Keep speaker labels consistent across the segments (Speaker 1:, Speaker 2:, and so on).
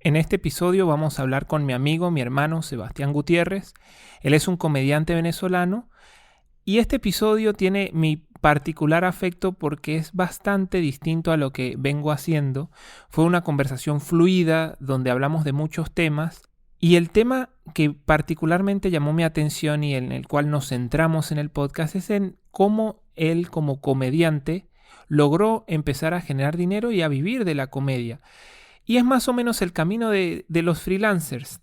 Speaker 1: En este episodio vamos a hablar con mi amigo, mi hermano Sebastián Gutiérrez. Él es un comediante venezolano y este episodio tiene mi particular afecto porque es bastante distinto a lo que vengo haciendo. Fue una conversación fluida donde hablamos de muchos temas y el tema que particularmente llamó mi atención y en el cual nos centramos en el podcast es en cómo él como comediante logró empezar a generar dinero y a vivir de la comedia. Y es más o menos el camino de los freelancers.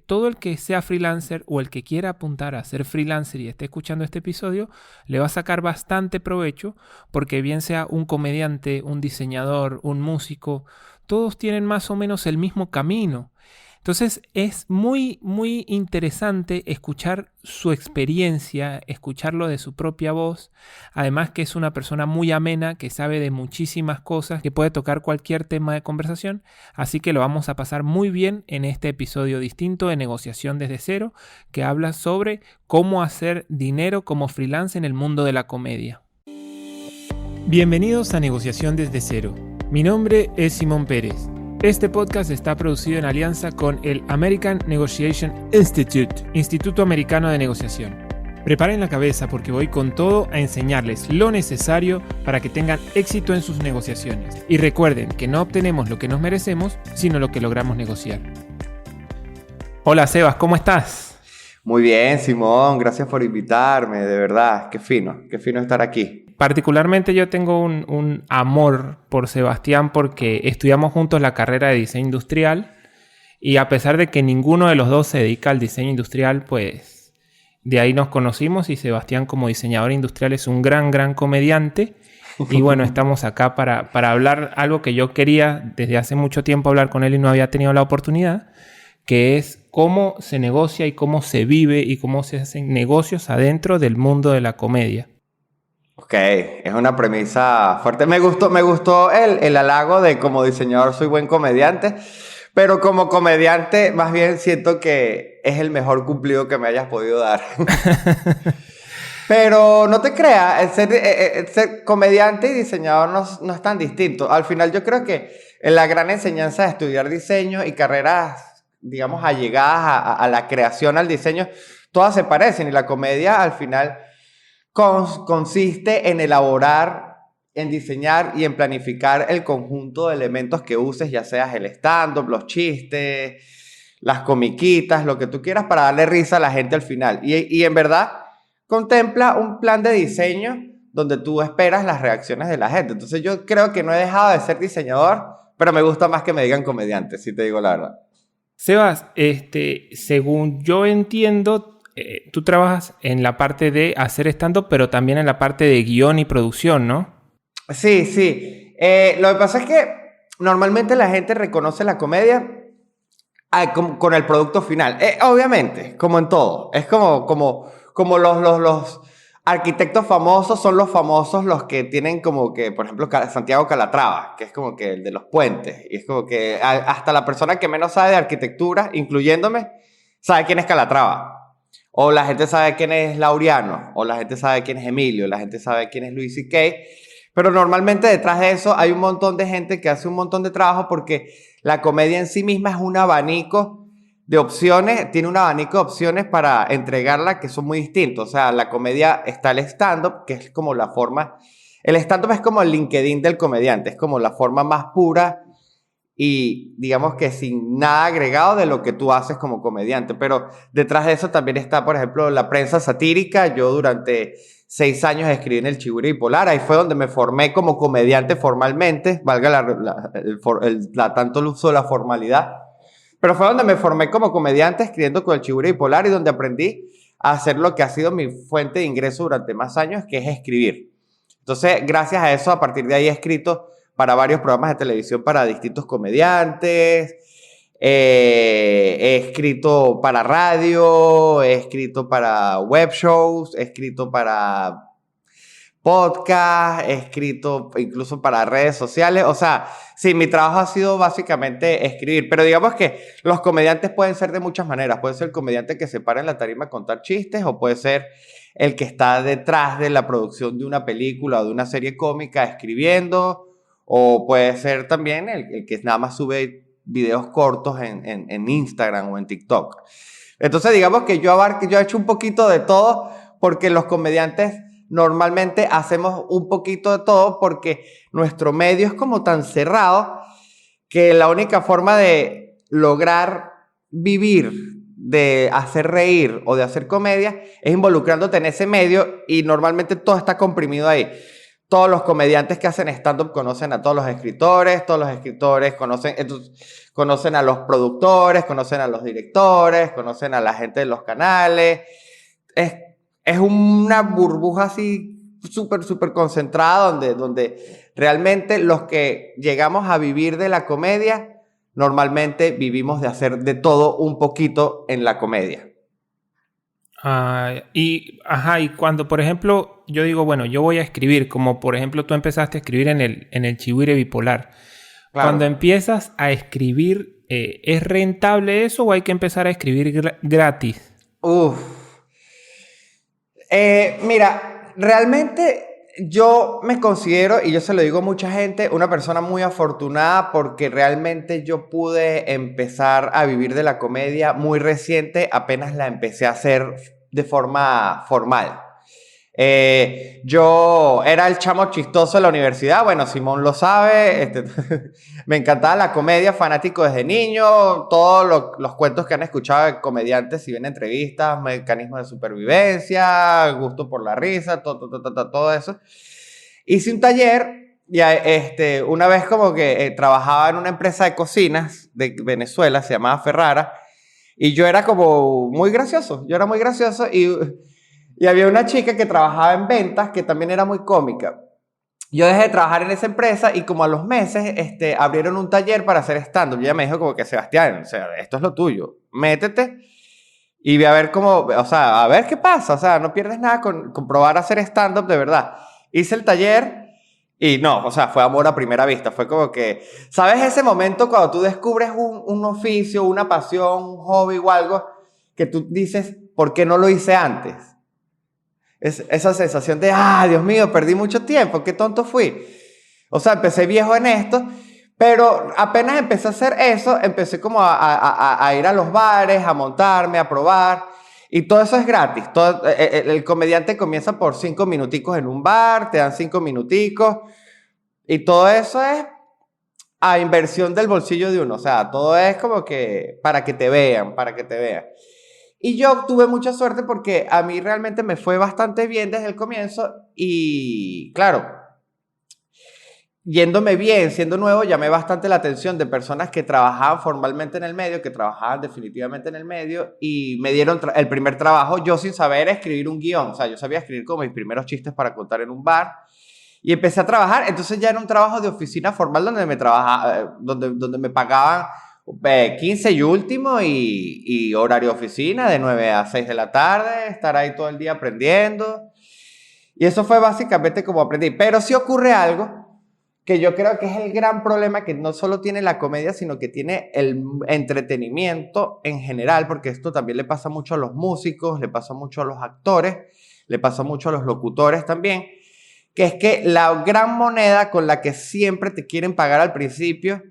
Speaker 1: Todo el que sea freelancer o el que quiera apuntar a ser freelancer y esté escuchando este episodio, le va a sacar bastante provecho porque bien sea un comediante, un diseñador, un músico, todos tienen más o menos el mismo camino. Entonces es muy, muy interesante escuchar su experiencia, escucharlo de su propia voz. Además que es una persona muy amena, que sabe de muchísimas cosas, que puede tocar cualquier tema de conversación. Así que lo vamos a pasar muy bien en este episodio distinto de Negociación desde Cero, que habla sobre cómo hacer dinero como freelance en el mundo de la comedia. Bienvenidos a Negociación desde Cero. Mi nombre es Simón Pérez. Este podcast está producido en alianza con el American Negotiation Institute, Instituto Americano de Negociación. Preparen la cabeza porque voy con todo a enseñarles lo necesario para que tengan éxito en sus negociaciones. Y recuerden que no obtenemos lo que nos merecemos, sino lo que logramos negociar. Hola Sebas, ¿cómo estás?
Speaker 2: Muy bien, Simón, gracias por invitarme, de verdad, qué fino estar aquí.
Speaker 1: Particularmente yo tengo un amor por Sebastián porque estudiamos juntos la carrera de diseño industrial y a pesar de que ninguno de los dos se dedica al diseño industrial, pues de ahí nos conocimos y Sebastián como diseñador industrial es un gran comediante y bueno, estamos acá para hablar algo que yo quería desde hace mucho tiempo hablar con él y no había tenido la oportunidad, que es cómo se negocia y cómo se vive y cómo se hacen negocios adentro del mundo de la comedia.
Speaker 2: Ok, es una premisa fuerte. Me gustó el halago de como diseñador soy buen comediante, pero como comediante más bien siento que es el mejor cumplido que me hayas podido dar. Pero no te creas, el ser comediante y diseñador no es tan distinto. Al final yo creo que la gran enseñanza de estudiar diseño y carreras, digamos, allegadas a la creación, al diseño, todas se parecen y la comedia al final consiste en elaborar, en diseñar y en planificar el conjunto de elementos que uses, ya seas el stand-up, los chistes, las comiquitas, lo que tú quieras para darle risa a la gente al final. Y en verdad contempla un plan de diseño donde tú esperas las reacciones de la gente. Entonces yo creo que no he dejado de ser diseñador, pero me gusta más que me digan comediante, si te digo la verdad.
Speaker 1: Sebas, según yo entiendo, tú trabajas en la parte de hacer stand-up, pero también en la parte de guión y producción, ¿no?
Speaker 2: Sí. Lo que pasa es que normalmente la gente reconoce la comedia con el producto final. Obviamente, como en todo. Es como los arquitectos famosos son los famosos los que tienen como que, por ejemplo, Santiago Calatrava, que es como que el de los puentes. Y es como que hasta la persona que menos sabe de arquitectura, incluyéndome, sabe quién es Calatrava. O la gente sabe quién es Laureano, o la gente sabe quién es Emilio, la gente sabe quién es Louis C.K., pero normalmente detrás de eso hay un montón de gente que hace un montón de trabajo porque la comedia en sí misma es un abanico de opciones, tiene un abanico de opciones para entregarla que son muy distintos. O sea, la comedia está el stand-up, que es como la forma, el stand-up es como el LinkedIn del comediante, es como la forma más pura y digamos que sin nada agregado de lo que tú haces como comediante. Pero detrás de eso también está, por ejemplo, la prensa satírica. Yo durante 6 años escribí en el Chigüire Bipolar. Ahí fue donde me formé como comediante formalmente, valga tanto el uso de la formalidad. Pero fue donde me formé como comediante escribiendo con el Chigüire Bipolar y donde aprendí a hacer lo que ha sido mi fuente de ingreso durante más años, que es escribir. Entonces, gracias a eso, a partir de ahí he escrito para varios programas de televisión para distintos comediantes, he escrito para radio, he escrito para web shows, he escrito para podcast, he escrito incluso para redes sociales. O sea, sí, mi trabajo ha sido básicamente escribir, pero digamos que los comediantes pueden ser de muchas maneras. Puede ser el comediante que se para en la tarima a contar chistes, o puede ser el que está detrás de la producción de una película o de una serie cómica escribiendo, o puede ser también el que nada más sube videos cortos en Instagram o en TikTok. Entonces, digamos que yo he hecho un poquito de todo porque los comediantes normalmente hacemos un poquito de todo porque nuestro medio es como tan cerrado que la única forma de lograr vivir, de hacer reír o de hacer comedia es involucrándote en ese medio y normalmente todo está comprimido ahí. Todos los comediantes que hacen stand-up conocen a todos los escritores conocen a los productores, conocen a los directores, conocen a la gente de los canales. Es una burbuja así súper concentrada donde realmente los que llegamos a vivir de la comedia normalmente vivimos de hacer de todo un poquito en la comedia.
Speaker 1: Y cuando, por ejemplo, yo digo, bueno, yo voy a escribir, como por ejemplo tú empezaste a escribir en el Chigüire Bipolar. Claro. Cuando empiezas a escribir, ¿es rentable eso o hay que empezar a escribir gratis?
Speaker 2: Mira, realmente yo me considero, y yo se lo digo a mucha gente, una persona muy afortunada porque realmente yo pude empezar a vivir de la comedia muy reciente, apenas la empecé a hacer de forma formal. Yo era el chamo chistoso de la universidad, bueno, Simón lo sabe, me encantaba la comedia, fanático desde niño, todos los cuentos que han escuchado de comediantes, si ven entrevistas, mecanismos de supervivencia, gusto por la risa, todo eso. Hice un taller, y una vez como que trabajaba en una empresa de cocinas de Venezuela, se llamaba Ferrara, y yo era como muy gracioso, y había una chica que trabajaba en ventas que también era muy cómica. Yo dejé de trabajar en esa empresa y como a los meses abrieron un taller para hacer stand-up. Y ella me dijo como que, Sebastián, o sea, esto es lo tuyo. Métete y ve a ver cómo, o sea, a ver qué pasa. O sea, no pierdes nada con probar a hacer stand-up de verdad. Hice el taller y no, o sea, fue amor a primera vista. Fue como que, ¿sabes ese momento cuando tú descubres un oficio, una pasión, un hobby o algo que tú dices, ¿por qué no lo hice antes? Esa sensación de, Dios mío, perdí mucho tiempo, qué tonto fui. O sea, empecé viejo en esto, pero apenas empecé a hacer eso, empecé como a ir a los bares, a montarme, a probar. Y todo eso es gratis. El comediante comienza por 5 minuticos en un bar, te dan 5 minuticos. Y todo eso es a inversión del bolsillo de uno. O sea, todo es como que para que te vean. Y yo tuve mucha suerte porque a mí realmente me fue bastante bien desde el comienzo y claro, yéndome bien, siendo nuevo, llamé bastante la atención de personas que trabajaban formalmente en el medio, que trabajaban definitivamente en el medio y me dieron el primer trabajo yo sin saber escribir un guión. O sea, yo sabía escribir como mis primeros chistes para contar en un bar y empecé a trabajar. Entonces ya era un trabajo de oficina formal donde me pagaban 15 y último y horario oficina de 9 a 6 de la tarde, estar ahí todo el día aprendiendo. Y eso fue básicamente como aprendí. Pero sí ocurre algo que yo creo que es el gran problema que no solo tiene la comedia, sino que tiene el entretenimiento en general, porque esto también le pasa mucho a los músicos, le pasa mucho a los actores, le pasa mucho a los locutores también, que es que la gran moneda con la que siempre te quieren pagar al principio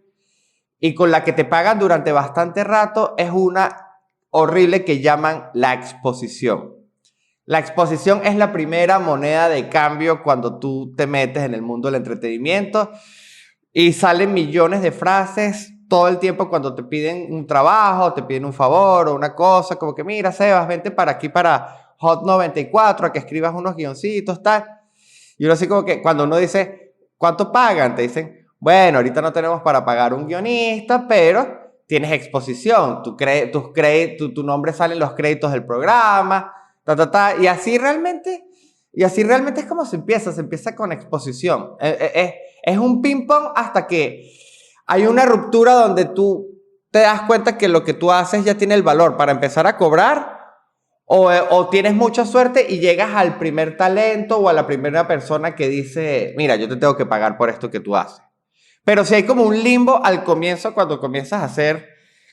Speaker 2: y con la que te pagan durante bastante rato es una horrible que llaman la exposición. La exposición es la primera moneda de cambio cuando tú te metes en el mundo del entretenimiento y salen millones de frases todo el tiempo cuando te piden un trabajo, te piden un favor o una cosa, como que mira, Sebas, vente para aquí para Hot 94 a que escribas unos guioncitos, tal. Y uno así como que cuando uno dice, ¿cuánto pagan? Te dicen, bueno, ahorita no tenemos para pagar un guionista, pero tienes exposición, tu nombre sale en los créditos del programa, y así realmente es como se empieza con exposición. Es un ping-pong hasta que hay una ruptura donde tú te das cuenta que lo que tú haces ya tiene el valor para empezar a cobrar, o tienes mucha suerte y llegas al primer talento o a la primera persona que dice, mira, yo te tengo que pagar por esto que tú haces. Pero si hay como un limbo al comienzo cuando comienzas a hacer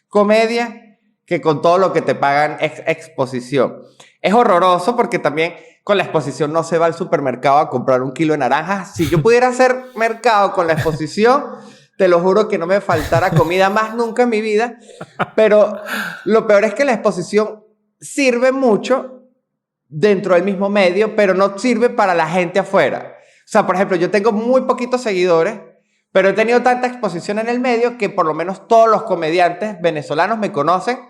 Speaker 2: comedia, que con todo lo que te pagan es exposición. Es horroroso porque también con la exposición no se va al supermercado a comprar 1 kilo de naranjas. Si yo pudiera hacer mercado con la exposición, te lo juro que no me faltara comida más nunca en mi vida. Pero lo peor es que la exposición sirve mucho dentro del mismo medio, pero no sirve para la gente afuera. O sea, por ejemplo, yo tengo muy poquitos seguidores, pero he tenido tanta exposición en el medio que por lo menos todos los comediantes venezolanos me conocen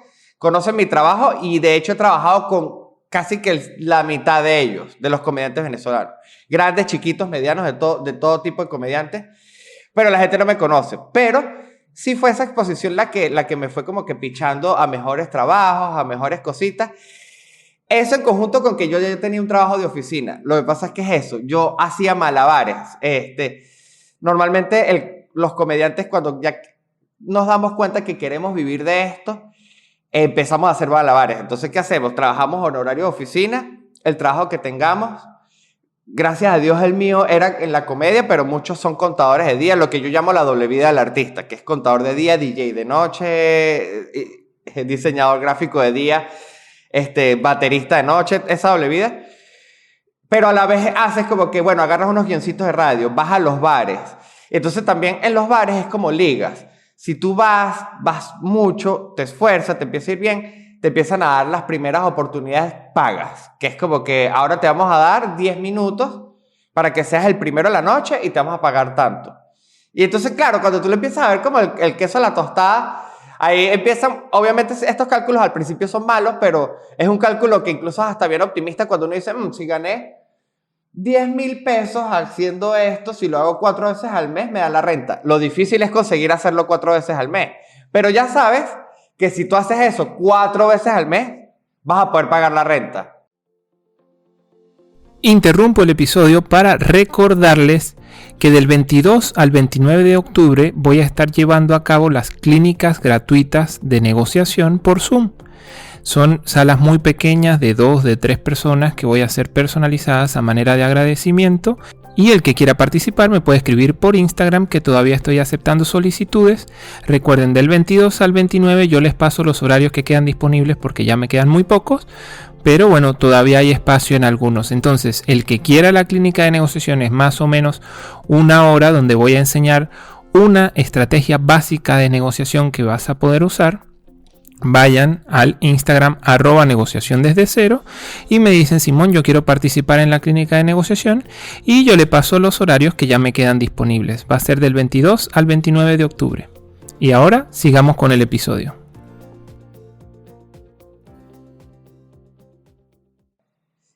Speaker 2: mi trabajo, y de hecho he trabajado con casi que la mitad de ellos, de los comediantes venezolanos. Grandes, chiquitos, medianos, de todo tipo de comediantes. Pero la gente no me conoce. Pero sí fue esa exposición la que me fue como que pichando a mejores trabajos, a mejores cositas. Eso en conjunto con que yo ya tenía un trabajo de oficina. Lo que pasa es que es eso. Yo hacía malabares. Normalmente los comediantes, cuando ya nos damos cuenta que queremos vivir de esto, empezamos a hacer malabares. Entonces, ¿qué hacemos? Trabajamos en horario de oficina, el trabajo que tengamos. Gracias a Dios el mío era en la comedia, pero muchos son contadores de día, lo que yo llamo la doble vida del artista, que es contador de día, DJ de noche, diseñador gráfico de día, baterista de noche, esa doble vida. Pero a la vez haces como que, bueno, agarras unos guioncitos de radio, vas a los bares. Entonces también en los bares es como ligas. Si tú vas mucho, te esfuerzas, te empieza a ir bien, te empiezan a dar las primeras oportunidades pagas, que es como que ahora te vamos a dar 10 minutos para que seas el primero de la noche y te vamos a pagar tanto. Y entonces, claro, cuando tú le empiezas a ver como el queso a la tostada, ahí empiezan, obviamente estos cálculos al principio son malos, pero es un cálculo que incluso es hasta bien optimista cuando uno dice, si gané 10,000 pesos haciendo esto, si lo hago 4 veces al mes, me da la renta. Lo difícil es conseguir hacerlo 4 veces al mes. Pero ya sabes que si tú haces eso 4 veces al mes, vas a poder pagar la renta.
Speaker 1: Interrumpo el episodio para recordarles que del 22 al 29 de octubre voy a estar llevando a cabo las clínicas gratuitas de negociación por Zoom. Son salas muy pequeñas de 2, de 3 personas que voy a hacer personalizadas a manera de agradecimiento, y el que quiera participar me puede escribir por Instagram, que todavía estoy aceptando solicitudes. Recuerden, del 22 al 29 yo les paso los horarios que quedan disponibles porque ya me quedan muy pocos, pero bueno, todavía hay espacio en algunos. Entonces, el que quiera la clínica de negociación es más o menos 1 hora donde voy a enseñar una estrategia básica de negociación que vas a poder usar. Vayan al Instagram @negociación desde cero y me dicen, Simón, yo quiero participar en la clínica de negociación, y yo le paso los horarios que ya me quedan disponibles. Va a ser del 22 al 29 de octubre. Y ahora sigamos con el episodio.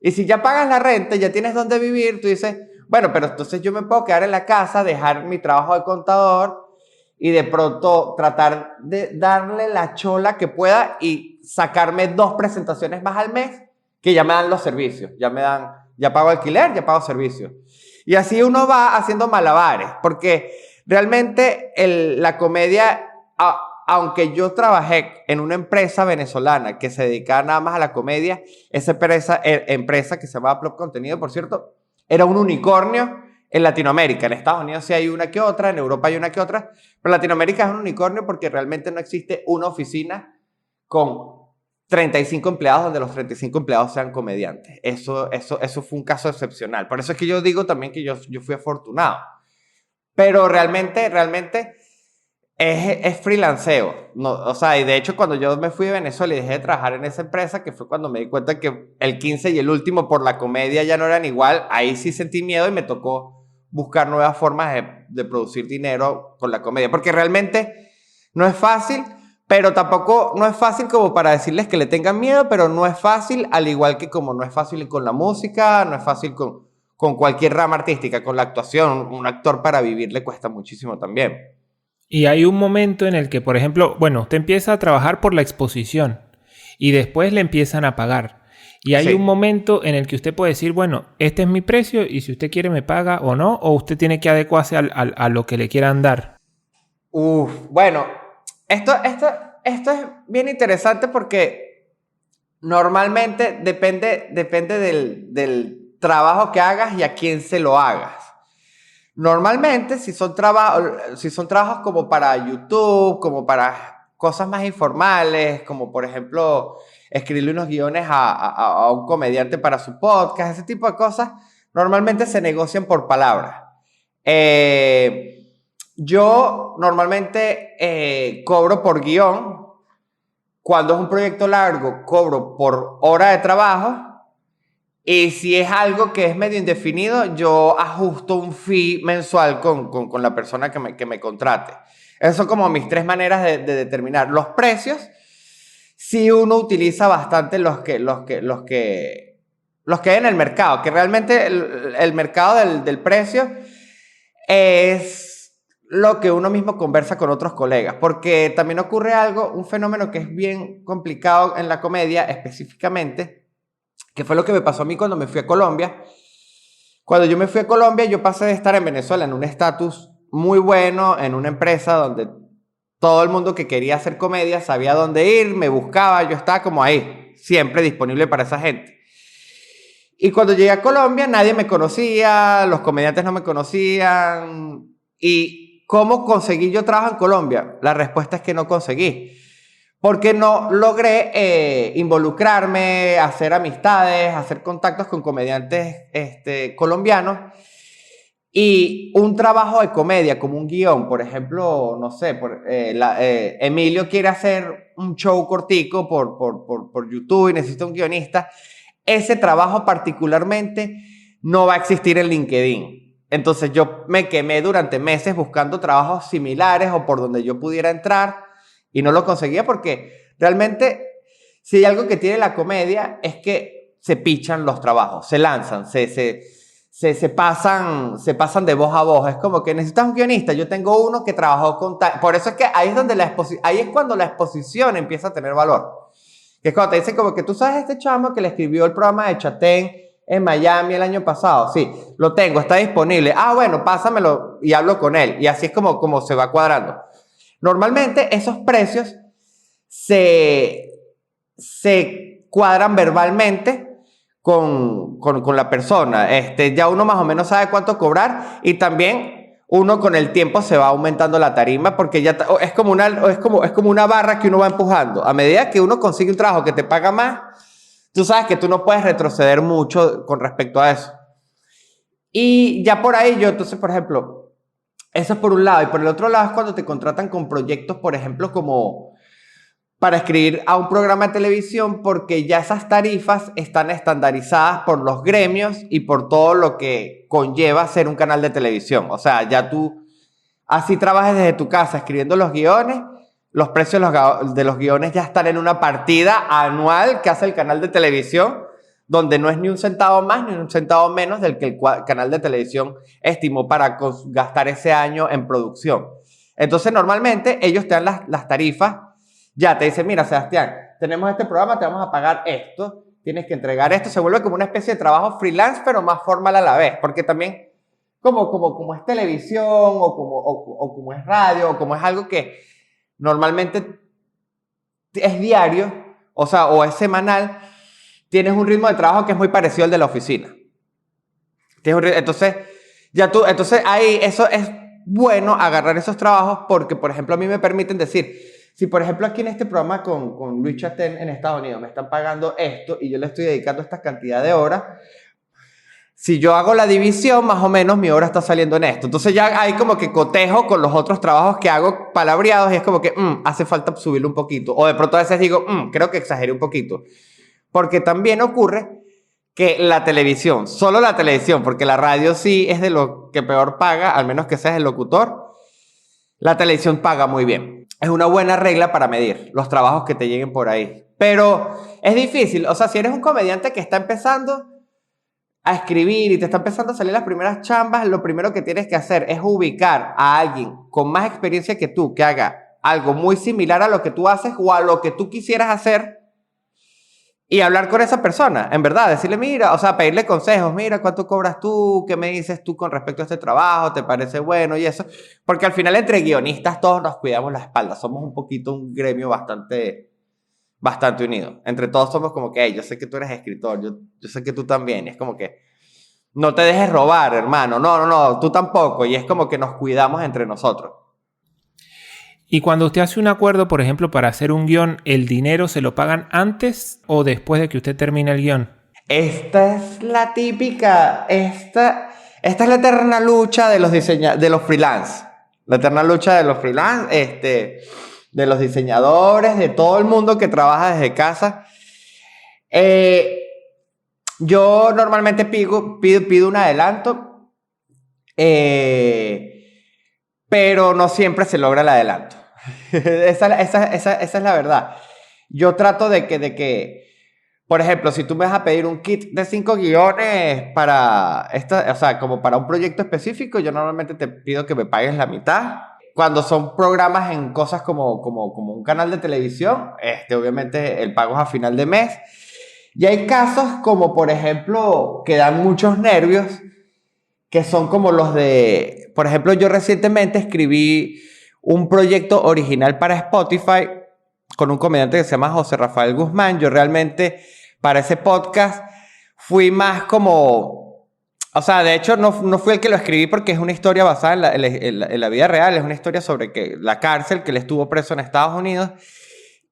Speaker 2: Y si ya pagas la renta, ya tienes dónde vivir, tú dices, bueno, pero entonces yo me puedo quedar en la casa, dejar mi trabajo de contador y de pronto tratar de darle la chola que pueda y sacarme 2 presentaciones más al mes, que ya me dan los servicios, ya pago alquiler, ya pago servicios. Y así uno va haciendo malabares, porque realmente la comedia, aunque yo trabajé en una empresa venezolana que se dedicaba nada más a la comedia, esa empresa que se llamaba Plop Contenido, por cierto, era un unicornio en Latinoamérica. En Estados Unidos sí hay una que otra, en Europa hay una que otra, pero Latinoamérica es un unicornio porque realmente no existe una oficina con 35 empleados donde los 35 empleados sean comediantes. Eso fue un caso excepcional. Por eso es que yo digo también que yo fui afortunado. Pero realmente es freelanceo. No, o sea, y de hecho cuando yo me fui de Venezuela y dejé de trabajar en esa empresa, que fue cuando me di cuenta que el 15 y el último por la comedia ya no eran igual, ahí sí sentí miedo y me tocó buscar nuevas formas de producir dinero con la comedia. Porque realmente no es fácil, pero tampoco no es fácil como para decirles que le tengan miedo, pero no es fácil, al igual que como no es fácil con la música, no es fácil con cualquier rama artística, con la actuación. Un actor para vivir le cuesta muchísimo también.
Speaker 1: Y hay un momento en el que, por ejemplo, bueno, usted empieza a trabajar por la exposición y después le empiezan a pagar. Y hay un momento en el que usted puede decir, bueno, este es mi precio y si usted quiere me paga o no, o usted tiene que adecuarse a lo que le quieran dar.
Speaker 2: Bueno, esto es bien interesante porque normalmente depende del trabajo que hagas y a quién se lo hagas. Normalmente, si son trabajos como para YouTube, como para cosas más informales, como por ejemplo escribirle unos guiones a un comediante para su podcast, ese tipo de cosas, normalmente se negocian por palabras. Yo normalmente cobro por guión. Cuando es un proyecto largo, cobro por hora de trabajo. Y si es algo que es medio indefinido, yo ajusto un fee mensual con la persona que me contrate. Esas son como mis tres maneras de determinar los precios. Si uno utiliza bastante los que hay en el mercado, que realmente el mercado del precio es lo que uno mismo conversa con otros colegas, porque también ocurre algo, un fenómeno que es bien complicado en la comedia específicamente, que fue lo que me pasó a mí cuando me fui a Colombia. Cuando yo me fui a Colombia, yo pasé de estar en Venezuela en un estatus muy bueno, en una empresa donde todo el mundo que quería hacer comedia sabía dónde ir, me buscaba, yo estaba como ahí, siempre disponible para esa gente. Y cuando llegué a Colombia, nadie me conocía, los comediantes no me conocían. ¿Y cómo conseguí yo trabajo en Colombia? La respuesta es que no conseguí. Porque no logré involucrarme, hacer amistades, hacer contactos con comediantes colombianos. Y un trabajo de comedia, como un guión, por ejemplo, no sé, Emilio quiere hacer un show cortico por YouTube y necesita un guionista. Ese trabajo particularmente no va a existir en LinkedIn. Entonces yo me quemé durante meses buscando trabajos similares o por donde yo pudiera entrar y no lo conseguía porque realmente si hay algo que tiene la comedia es que se pichan los trabajos, se lanzan, se pasan de voz a voz. Es como que necesitas un guionista. Yo tengo uno que trabajó con tal. Por eso es que ahí es donde ahí es cuando la exposición empieza a tener valor. Que es cuando te dicen como que tú sabes este chamo que le escribió el programa de Chatén en Miami el año pasado. Sí, lo tengo, está disponible. Ah, bueno, pásamelo y hablo con él. Y así es como se va cuadrando. Normalmente esos precios se cuadran verbalmente con la persona. Ya uno más o menos sabe cuánto cobrar y también uno con el tiempo se va aumentando la tarima porque ya es como una barra que uno va empujando. A medida que uno consigue un trabajo que te paga más, tú sabes que tú no puedes retroceder mucho con respecto a eso. Y ya por ahí entonces, por ejemplo, eso es por un lado. Y por el otro lado es cuando te contratan con proyectos, por ejemplo, como para escribir a un programa de televisión porque ya esas tarifas están estandarizadas por los gremios y por todo lo que conlleva ser un canal de televisión. O sea, ya tú así trabajes desde tu casa escribiendo los guiones, los precios de los guiones ya están en una partida anual que hace el canal de televisión, donde no es ni un centavo más ni un centavo menos del que el canal de televisión estimó para gastar ese año en producción. Entonces, normalmente ellos te dan las tarifas. Ya te dicen, mira, Sebastián, tenemos este programa, te vamos a pagar esto, tienes que entregar esto. Se vuelve como una especie de trabajo freelance, pero más formal a la vez, porque también como es televisión o como es radio o como es algo que normalmente es diario, o sea, o es semanal, tienes un ritmo de trabajo que es muy parecido al de la oficina. Entonces, ahí eso es bueno agarrar esos trabajos porque, por ejemplo, a mí me permiten decir, si por ejemplo aquí en este programa con Luis Chatén en Estados Unidos me están pagando esto y yo le estoy dedicando esta cantidad de horas, si yo hago la división, más o menos mi hora está saliendo en esto. Entonces ya hay como que cotejo con los otros trabajos que hago palabreados y es como que hace falta subirlo un poquito. O de pronto a veces digo, creo que exageré un poquito. Porque también ocurre que la televisión, solo la televisión, porque la radio sí es de lo que peor paga, al menos que seas el locutor, la televisión paga muy bien. Es una buena regla para medir los trabajos que te lleguen por ahí. Pero es difícil. O sea, si eres un comediante que está empezando a escribir y te está empezando a salir las primeras chambas, lo primero que tienes que hacer es ubicar a alguien con más experiencia que tú, que haga algo muy similar a lo que tú haces o a lo que tú quisieras hacer y hablar con esa persona, en verdad, decirle, mira, o sea, pedirle consejos, mira, ¿cuánto cobras tú? ¿Qué me dices tú con respecto a este trabajo? ¿Te parece bueno? Y eso, porque al final entre guionistas todos nos cuidamos la espalda, somos un poquito un gremio bastante unido. Entre todos somos como que, hey, yo sé que tú eres escritor, yo sé que tú también, y es como que, no te dejes robar, hermano, no, tú tampoco, y es como que nos cuidamos entre nosotros.
Speaker 1: Y cuando usted hace un acuerdo, por ejemplo, para hacer un guión, ¿el dinero se lo pagan antes o después de que usted termine el guión?
Speaker 2: Esta es la típica, esta es la eterna lucha de los freelance. La eterna lucha de los freelance, de los diseñadores, de todo el mundo que trabaja desde casa. Yo normalmente pido un adelanto, pero no siempre se logra el adelanto. Esa es la verdad. Yo trato de que, por ejemplo, si tú me vas a pedir un kit de 5 guiones para o sea, como para un proyecto específico, yo normalmente te pido que me pagues la mitad. Cuando son programas en cosas como un canal de televisión, obviamente el pago es a final de mes. Y hay casos como, por ejemplo, que dan muchos nervios, que son como los de... Por ejemplo, yo recientemente escribí un proyecto original para Spotify con un comediante que se llama José Rafael Guzmán. Yo realmente, para ese podcast, fui más como... O sea, de hecho, no fui el que lo escribí porque es una historia basada en la vida real. Es una historia sobre la cárcel, que él estuvo preso en Estados Unidos.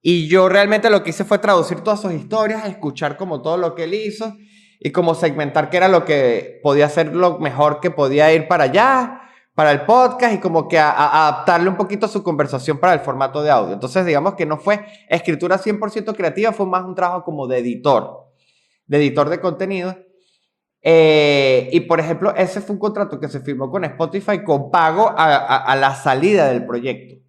Speaker 2: Y yo realmente lo que hice fue traducir todas sus historias, escuchar como todo lo que él hizo y como segmentar qué era lo que podía ser lo mejor que podía ir para allá, para el podcast, y como que adaptarle un poquito a su conversación para el formato de audio. Entonces, digamos que no fue escritura 100% creativa, fue más un trabajo como de editor de contenido. Y por ejemplo, ese fue un contrato que se firmó con Spotify con pago a la salida del proyecto.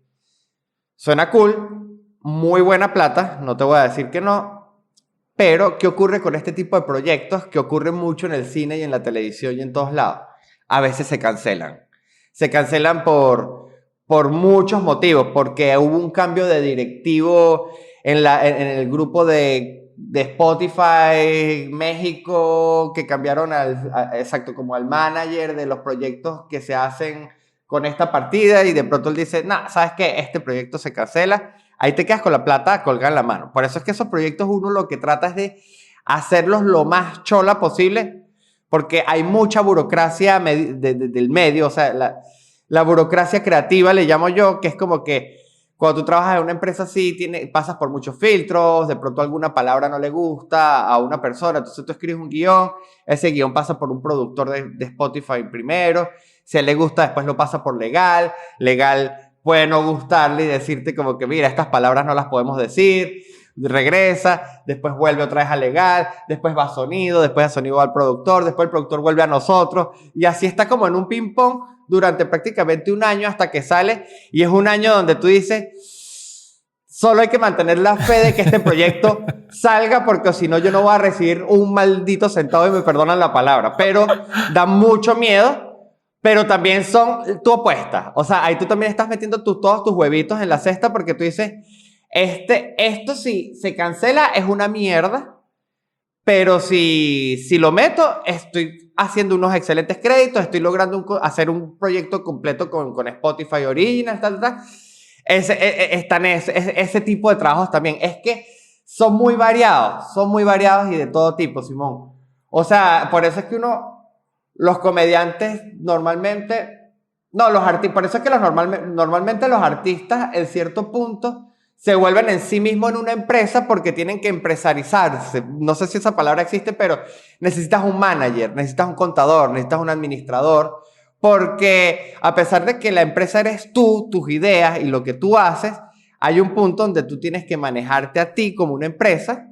Speaker 2: Suena cool, muy buena plata, no te voy a decir que no, pero ¿qué ocurre con este tipo de proyectos? Que ocurre mucho en el cine y en la televisión y en todos lados. A veces se cancelan. Se cancelan por muchos motivos, porque hubo un cambio de directivo en el grupo de Spotify México, que cambiaron exacto, como al manager de los proyectos que se hacen con esta partida, y de pronto él dice, nah, ¿sabes qué? Este proyecto se cancela. Ahí te quedas con la plata colgada en la mano. Por eso es que esos proyectos uno lo que trata es de hacerlos lo más chola posible, porque hay mucha burocracia del medio, o sea, la burocracia creativa le llamo yo, que es como que cuando tú trabajas en una empresa así, pasas por muchos filtros, de pronto alguna palabra no le gusta a una persona, entonces tú escribes un guión, ese guión pasa por un productor de Spotify primero, si a él le gusta, después lo pasa por legal puede no gustarle y decirte como que mira, estas palabras no las podemos decir, regresa, después vuelve otra vez a legal, después va a sonido, después a sonido va al productor, después el productor vuelve a nosotros, y así está como en un ping pong durante prácticamente un año hasta que sale, y es un año donde tú dices, solo hay que mantener la fe de que este proyecto salga, porque si no yo no voy a recibir un maldito centavo, y me perdonan la palabra, pero da mucho miedo. Pero también son tu apuesta. O sea, ahí tú también estás metiendo todos tus huevitos en la cesta, porque tú dices, esto si se cancela es una mierda, pero si lo meto, estoy haciendo unos excelentes créditos, estoy logrando hacer un proyecto completo con Spotify Original, tal. Están ese tipo de trabajos también. Es que son muy variados y de todo tipo, Simón. O sea, por eso es que los comediantes normalmente, no, por eso es que normalmente los artistas en cierto punto se vuelven en sí mismos en una empresa porque tienen que empresarizarse. No sé si esa palabra existe, pero necesitas un manager, necesitas un contador, necesitas un administrador, porque a pesar de que la empresa eres tú, tus ideas y lo que tú haces, hay un punto donde tú tienes que manejarte a ti como una empresa,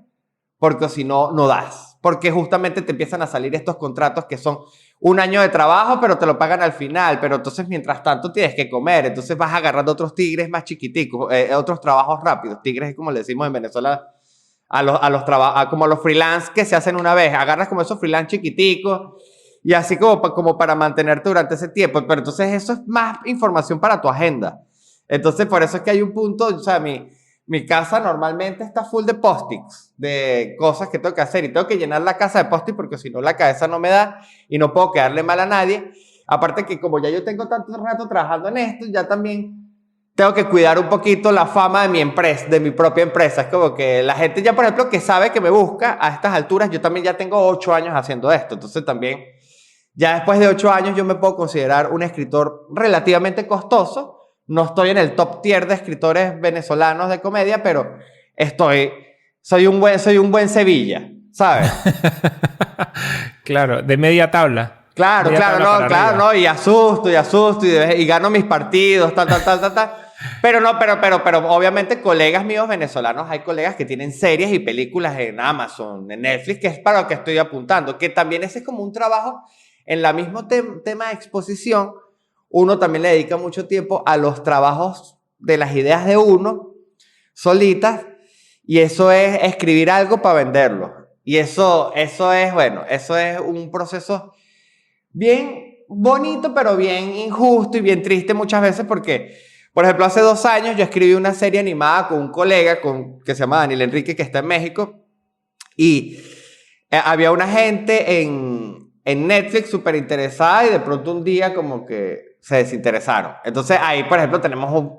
Speaker 2: porque si no, no das. Porque justamente te empiezan a salir estos contratos que son un año de trabajo, pero te lo pagan al final. Pero entonces, mientras tanto, tienes que comer. Entonces vas agarrando otros tigres más chiquiticos, otros trabajos rápidos. Tigres es como le decimos en Venezuela como a los freelance que se hacen una vez. Agarras como esos freelance chiquiticos y así como para mantenerte durante ese tiempo. Pero entonces eso es más información para tu agenda. Entonces, por eso es que hay un punto, o sea, mi casa normalmente está full de post-its, de cosas que tengo que hacer, y tengo que llenar la casa de post-its porque si no la cabeza no me da y no puedo quedarle mal a nadie. Aparte que como ya yo tengo tanto rato trabajando en esto, ya también tengo que cuidar un poquito la fama de mi empresa, de mi propia empresa. Es como que la gente ya, por ejemplo, que sabe que me busca a estas alturas, yo también ya tengo 8 años haciendo esto. Entonces también, ya después de 8 años yo me puedo considerar un escritor relativamente costoso. No estoy en el top tier de escritores venezolanos de comedia, pero soy un buen Sevilla, ¿sabes?
Speaker 1: Claro, de media tabla.
Speaker 2: Claro,
Speaker 1: media
Speaker 2: claro,
Speaker 1: tabla
Speaker 2: no,
Speaker 1: para
Speaker 2: claro,
Speaker 1: arriba.
Speaker 2: no, y asusto, y gano mis partidos, tal. Pero no, pero obviamente colegas míos venezolanos, hay colegas que tienen series y películas en Amazon, en Netflix, que es para lo que estoy apuntando, que también ese es como un trabajo en la mismo tema de exposición. Uno también le dedica mucho tiempo a los trabajos de las ideas de uno, solitas, y eso es escribir algo para venderlo. Y eso es, bueno, eso es un proceso bien bonito, pero bien injusto y bien triste muchas veces porque, por ejemplo, hace 2 años yo escribí una serie animada con un colega que se llama Daniel Enrique, que está en México, y había una gente en Netflix súper interesada y de pronto un día como que se desinteresaron. Entonces ahí, por ejemplo, tenemos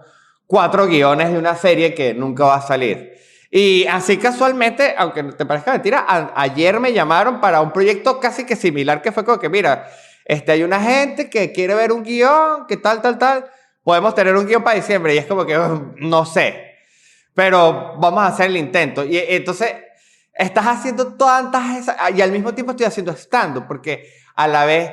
Speaker 2: 4 guiones de una serie que nunca va a salir. Y así casualmente, aunque te parezca mentira, ayer me llamaron para un proyecto casi que similar, que fue como que, mira, hay una gente que quiere ver un guión, que tal, podemos tener un guión para diciembre. Y es como que, no sé, pero vamos a hacer el intento. Y entonces, estás haciendo tantas esas, y al mismo tiempo estoy haciendo stand-up, porque a la vez,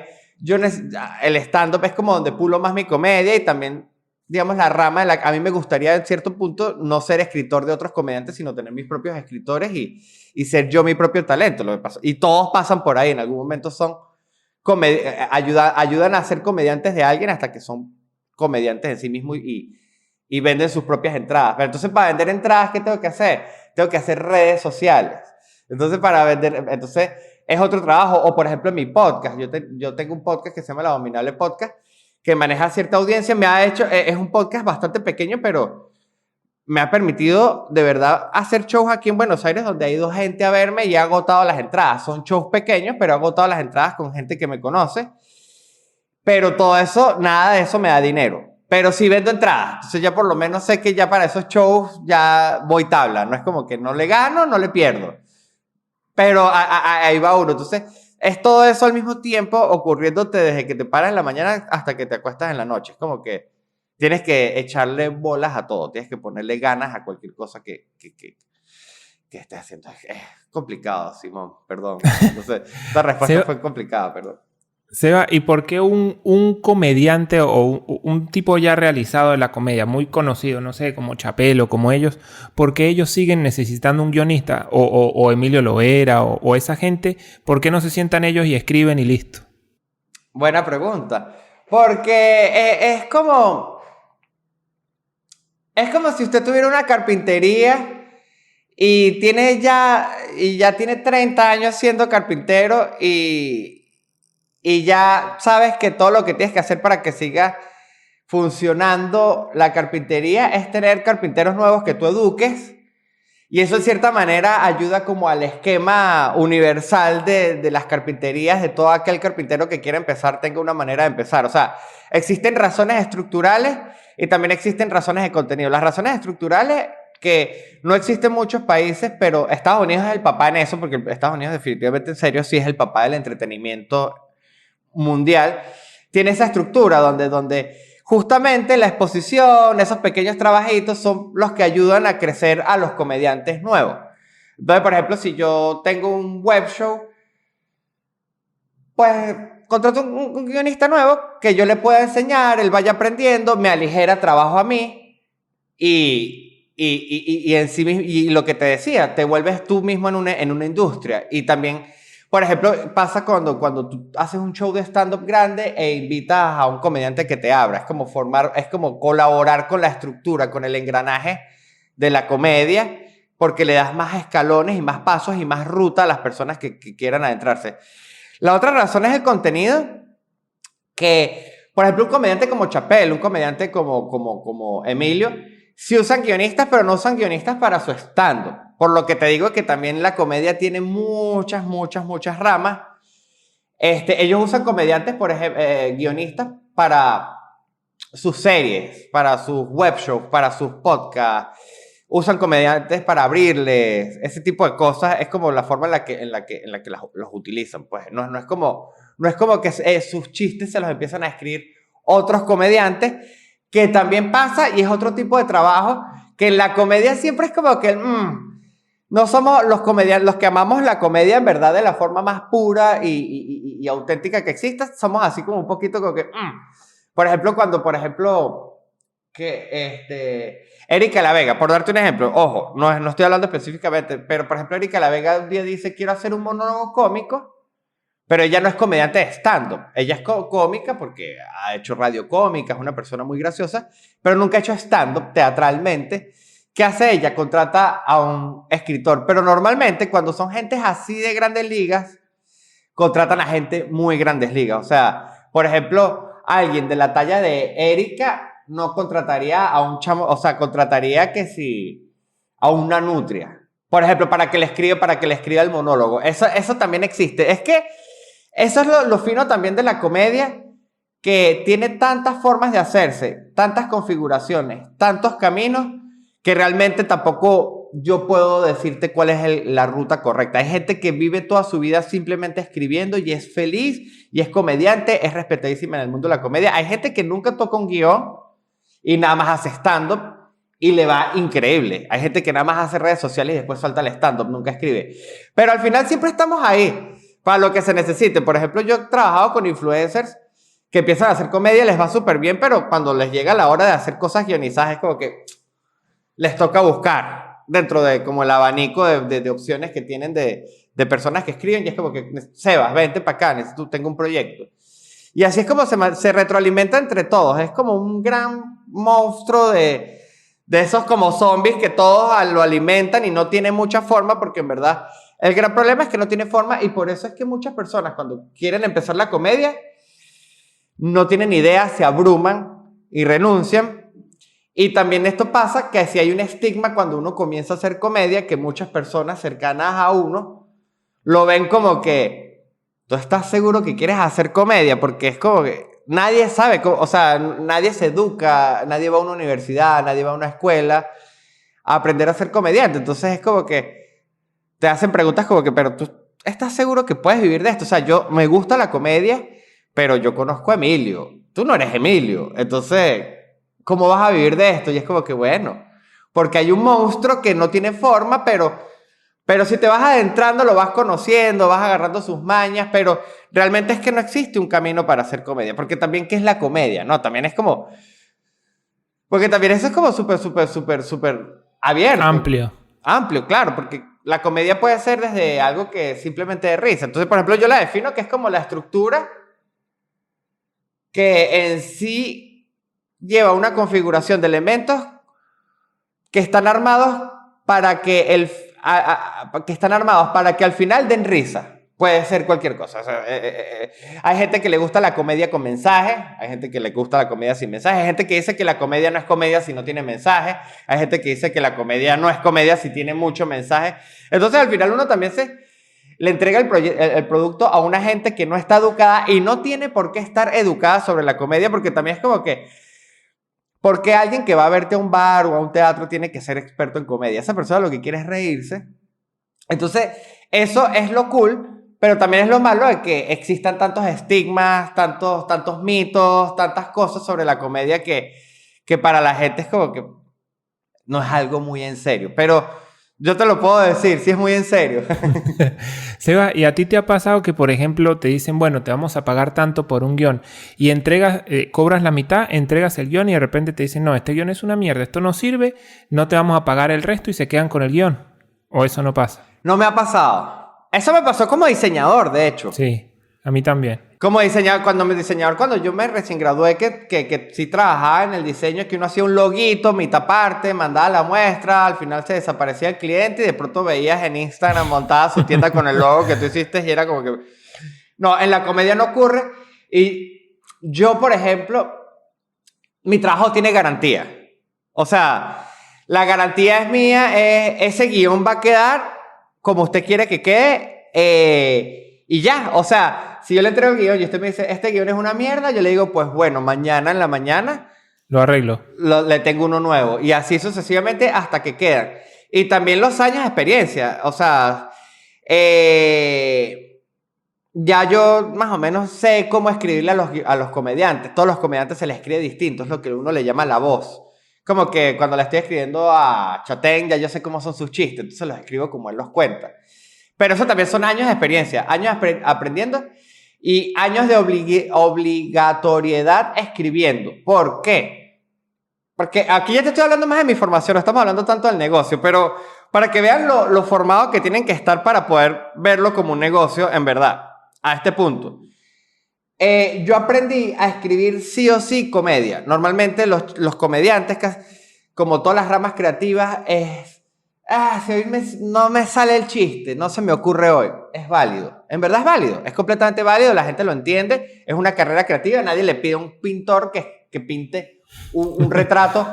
Speaker 2: el stand-up es como donde pulo más mi comedia y también digamos, la rama de a mí me gustaría en cierto punto no ser escritor de otros comediantes, sino tener mis propios escritores y ser yo mi propio talento. Lo que pasa. Y todos pasan por ahí, en algún momento son ayudan a ser comediantes de alguien hasta que son comediantes en sí mismos y venden sus propias entradas. Pero entonces para vender entradas, ¿qué tengo que hacer? Tengo que hacer redes sociales. Entonces para vender, entonces es otro trabajo. O por ejemplo en mi podcast, yo tengo un podcast que se llama El Abominable Podcast, que maneja cierta audiencia, es un podcast bastante pequeño, pero me ha permitido de verdad hacer shows aquí en Buenos Aires donde ha ido gente a verme y ha agotado las entradas. Son shows pequeños, pero ha agotado las entradas con gente que me conoce. Pero todo eso, nada de eso me da dinero. Pero sí vendo entradas. Entonces ya por lo menos sé que ya para esos shows ya voy tabla. No es como que no le gano, no le pierdo. Pero ahí va uno. Entonces, es todo eso al mismo tiempo ocurriéndote desde que te paras en la mañana hasta que te acuestas en la noche. Es como que tienes que echarle bolas a todo. Tienes que ponerle ganas a cualquier cosa que estés haciendo. Es complicado, Simón. Perdón. Entonces, esta respuesta fue complicada, perdón.
Speaker 1: Seba, ¿y por qué un comediante o un tipo ya realizado de la comedia, muy conocido, no sé, como Chapel como ellos, por qué ellos siguen necesitando un guionista? O Emilio Loera o esa gente, ¿por qué no se sientan ellos y escriben y listo?
Speaker 2: Buena pregunta. Porque es como si usted tuviera una carpintería y ya tiene 30 años siendo carpintero y ya sabes que todo lo que tienes que hacer para que siga funcionando la carpintería es tener carpinteros nuevos que tú eduques, y eso en cierta manera ayuda como al esquema universal de las carpinterías, de todo aquel carpintero que quiera empezar tenga una manera de empezar. O sea, existen razones estructurales y también existen razones de contenido. Las razones estructurales que no existen en muchos países, pero Estados Unidos es el papá en eso, porque Estados Unidos definitivamente en serio sí es el papá del entretenimiento mundial, tiene esa estructura donde justamente la exposición, esos pequeños trabajitos son los que ayudan a crecer a los comediantes nuevos. Entonces, por ejemplo, si yo tengo un web show, pues contrato un guionista nuevo que yo le pueda enseñar, él vaya aprendiendo, me aligera trabajo a mí y en sí mismo, y lo que te decía, te vuelves tú mismo en una industria. Y también, por ejemplo, pasa cuando tú haces un show de stand-up grande e invitas a un comediante que te abra. Es como colaborar con la estructura, con el engranaje de la comedia, porque le das más escalones y más pasos y más ruta a las personas que quieran adentrarse. La otra razón es el contenido, que, por ejemplo, un comediante como Chapel, un comediante como Emilio, sí usan guionistas, pero no usan guionistas para su stand-up. Por lo que te digo que también la comedia tiene muchas ramas. Ellos usan comediantes, por ejemplo, guionistas para sus series, para sus web shows, para sus podcasts. Usan comediantes para abrirles, ese tipo de cosas. Es como la forma en la que los utilizan. Pues no es como que sus chistes se los empiezan a escribir otros comediantes, que también pasa y es otro tipo de trabajo, que en la comedia siempre es como que no somos los comediantes, los que amamos la comedia en verdad de la forma más pura y y auténtica que exista, somos así como un poquito como que... Por ejemplo, cuando, Erika La Vega, por darte un ejemplo, ojo, no estoy hablando específicamente, pero por ejemplo, Erika La Vega un día dice, quiero hacer un monólogo cómico, pero ella no es comediante de stand-up. Ella es cómica porque ha hecho radio cómica, es una persona muy graciosa, pero nunca ha hecho stand-up teatralmente. ¿Qué hace ella? Contrata a un escritor, pero normalmente cuando son gentes así de grandes ligas, contratan a gente muy grandes ligas. O sea, por ejemplo, alguien de la talla de Erika no contrataría a un chamo, o sea, contrataría que sí, a una nutria. Por ejemplo, para que le escriba el monólogo. Eso también existe. Es que eso es lo fino también de la comedia, que tiene tantas formas de hacerse, tantas configuraciones, tantos caminos, que realmente tampoco yo puedo decirte cuál es la ruta correcta. Hay gente que vive toda su vida simplemente escribiendo y es feliz y es comediante, es respetadísima en el mundo de la comedia. Hay gente que nunca toca un guión y nada más hace stand-up y le va increíble. Hay gente que nada más hace redes sociales y después salta al stand-up, nunca escribe. Pero al final siempre estamos ahí para lo que se necesite. Por ejemplo, yo he trabajado con influencers que empiezan a hacer comedia, les va súper bien, pero cuando les llega la hora de hacer cosas guionizadas es como que les toca buscar dentro de como el abanico de opciones que tienen de personas que escriben, y es como que, Sebas, vente para acá, tengo un proyecto. Y así es como se retroalimenta entre todos. Es como un gran monstruo de esos como zombies que todos lo alimentan y no tiene mucha forma, porque en verdad el gran problema es que no tiene forma, y por eso es que muchas personas cuando quieren empezar la comedia no tienen idea, se abruman y renuncian. Y también esto pasa que si hay un estigma cuando uno comienza a hacer comedia, que muchas personas cercanas a uno lo ven como que ¿tú estás seguro que quieres hacer comedia? Porque es como que nadie sabe, o sea, nadie se educa, nadie va a una universidad, nadie va a una escuela a aprender a ser comediante. Entonces es como que te hacen preguntas como que, pero ¿tú estás seguro que puedes vivir de esto? O sea, me gusta la comedia, pero yo conozco a Emilio. Tú no eres Emilio. Entonces, ¿cómo vas a vivir de esto? Y es como que, bueno, porque hay un monstruo que no tiene forma, pero si te vas adentrando, lo vas conociendo, vas agarrando sus mañas, pero realmente es que no existe un camino para hacer comedia. Porque también, ¿qué es la comedia? No, también es como... Porque también eso es como súper abierto. Amplio, claro, porque la comedia puede ser desde algo que simplemente de risa. Entonces, por ejemplo, yo la defino que es como la estructura que en sí lleva una configuración de elementos que están armados para que al final den risa. Puede ser cualquier cosa. O sea, hay gente que le gusta la comedia con mensaje, hay gente que le gusta la comedia sin mensaje, hay gente que dice que la comedia no es comedia si no tiene mensaje, hay gente que dice que la comedia no es comedia si tiene mucho mensaje. Entonces al final uno también le entrega el producto a una gente que no está educada y no tiene por qué estar educada sobre la comedia, porque también es como que porque alguien que va a verte a un bar o a un teatro tiene que ser experto en comedia. Esa persona lo que quiere es reírse. Entonces, eso es lo cool, pero también es lo malo de que existan tantos estigmas, tantos mitos, tantas cosas sobre la comedia que para la gente es como que no es algo muy en serio. Pero yo te lo puedo decir, sí es muy en serio.
Speaker 1: Seba, ¿y a ti te ha pasado que, por ejemplo, te dicen, bueno, te vamos a pagar tanto por un guión y cobras la mitad, entregas el guión y de repente te dicen, no, este guión es una mierda, esto no sirve, no te vamos a pagar el resto y se quedan con el guión? ¿O eso no pasa?
Speaker 2: No me ha pasado. Eso me pasó como diseñador, de hecho.
Speaker 1: Sí, a mí también.
Speaker 2: Como diseñador, cuando yo me recién gradué, que sí trabajaba en el diseño, que uno hacía un loguito, mitad parte, mandaba la muestra, al final se desaparecía el cliente y de pronto veías en Instagram montada su tienda con el logo que tú hiciste y era como que... No, en la comedia no ocurre. Y yo, por ejemplo, mi trabajo tiene garantía. O sea, la garantía es mía, ese guión va a quedar como usted quiere que quede y ya, o sea... Si yo le entrego el guión y usted me dice, este guión es una mierda, yo le digo, pues bueno, mañana en la mañana...
Speaker 1: Lo arreglo.
Speaker 2: Le tengo uno nuevo. Y así sucesivamente hasta que quedan. Y también los años de experiencia. O sea, ya yo más o menos sé cómo escribirle a los comediantes. Todos los comediantes se les escribe distinto. Es lo que uno le llama la voz. Como que cuando le estoy escribiendo a Chatén, ya yo sé cómo son sus chistes. Entonces los escribo como él los cuenta. Pero eso también son años de experiencia. Años aprendiendo... y años de obligatoriedad escribiendo. ¿Por qué? Porque aquí ya te estoy hablando más de mi formación, no estamos hablando tanto del negocio, pero para que vean lo formado que tienen que estar para poder verlo como un negocio en verdad, a este punto. Yo aprendí a escribir sí o sí comedia. Normalmente los comediantes, como todas las ramas creativas, si hoy no me sale el chiste, no se me ocurre hoy. Es válido. En verdad es válido. Es completamente válido. La gente lo entiende. Es una carrera creativa. Nadie le pide a un pintor que pinte un retrato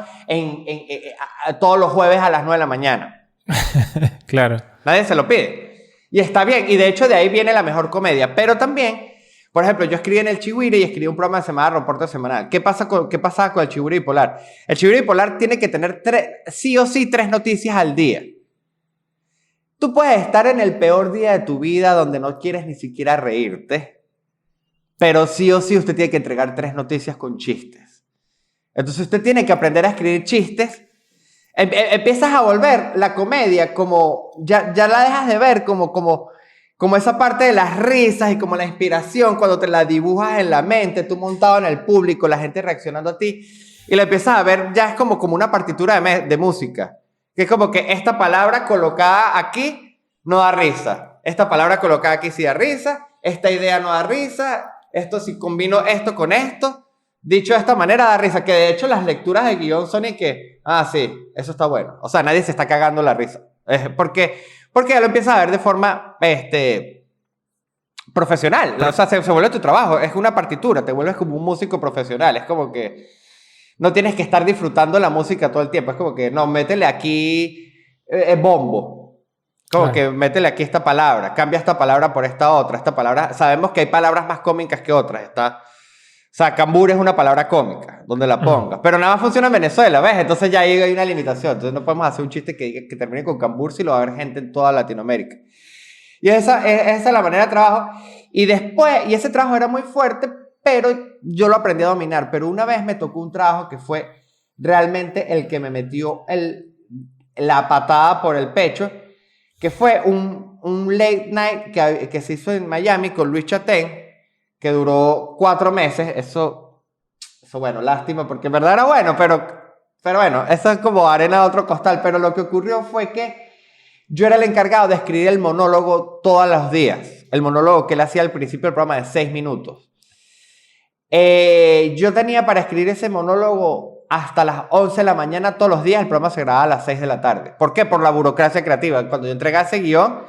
Speaker 2: todos los jueves a las 9 de la mañana.
Speaker 1: Claro.
Speaker 2: Nadie se lo pide. Y está bien. Y de hecho de ahí viene la mejor comedia. Pero también, por ejemplo, yo escribí en el Chigüire y escribí un programa que se llama Reporte Semanal. ¿Qué pasaba con el Chigüire Bipolar? El Chigüire Bipolar tiene que tener sí o sí 3 noticias al día. Tú puedes estar en el peor día de tu vida donde no quieres ni siquiera reírte, pero sí o sí usted tiene que entregar 3 noticias con chistes. Entonces usted tiene que aprender a escribir chistes. Empiezas a volver la comedia como, ya la dejas de ver como esa parte de las risas y como la inspiración cuando te la dibujas en la mente, tú montado en el público, la gente reaccionando a ti, y la empiezas a ver ya es como una partitura de música. Que es como que esta palabra colocada aquí no da risa. Esta palabra colocada aquí sí da risa. Esta idea no da risa. Esto si combino esto con esto. Dicho de esta manera da risa. Que de hecho las lecturas de guión son y que... sí, eso está bueno. O sea, nadie se está cagando la risa. Porque ya lo empiezas a ver de forma profesional. O sea, se vuelve tu trabajo. Es una partitura. Te vuelves como un músico profesional. Es como que... No tienes que estar disfrutando la música todo el tiempo. Es como que, no, métele aquí bombo. Como que métele aquí esta palabra. Cambia esta palabra por esta otra. Esta palabra... Sabemos que hay palabras más cómicas que otras. O sea, cambur es una palabra cómica, donde la pongas. Pero nada más funciona en Venezuela, ¿ves? Entonces ya ahí hay una limitación. Entonces no podemos hacer un chiste que termine con cambur si lo va a haber gente en toda Latinoamérica. Y esa es la manera de trabajo. Y después... Y ese trabajo era muy fuerte... Pero yo lo aprendí a dominar. Pero una vez me tocó un trabajo que fue realmente el que me metió la patada por el pecho, que fue un late night que se hizo en Miami con Luis Chatén, que duró 4 meses. Eso, bueno, lástima, porque en verdad era bueno, pero bueno, eso es como arena de otro costal. Pero lo que ocurrió fue que yo era el encargado de escribir el monólogo todos los días. El monólogo que él hacía al principio del programa de 6 minutos. Yo tenía para escribir ese monólogo hasta las 11 de la mañana todos los días. El programa se grababa a las 6 de la tarde. ¿Por qué? Por la burocracia creativa. Cuando yo entregaba ese guión,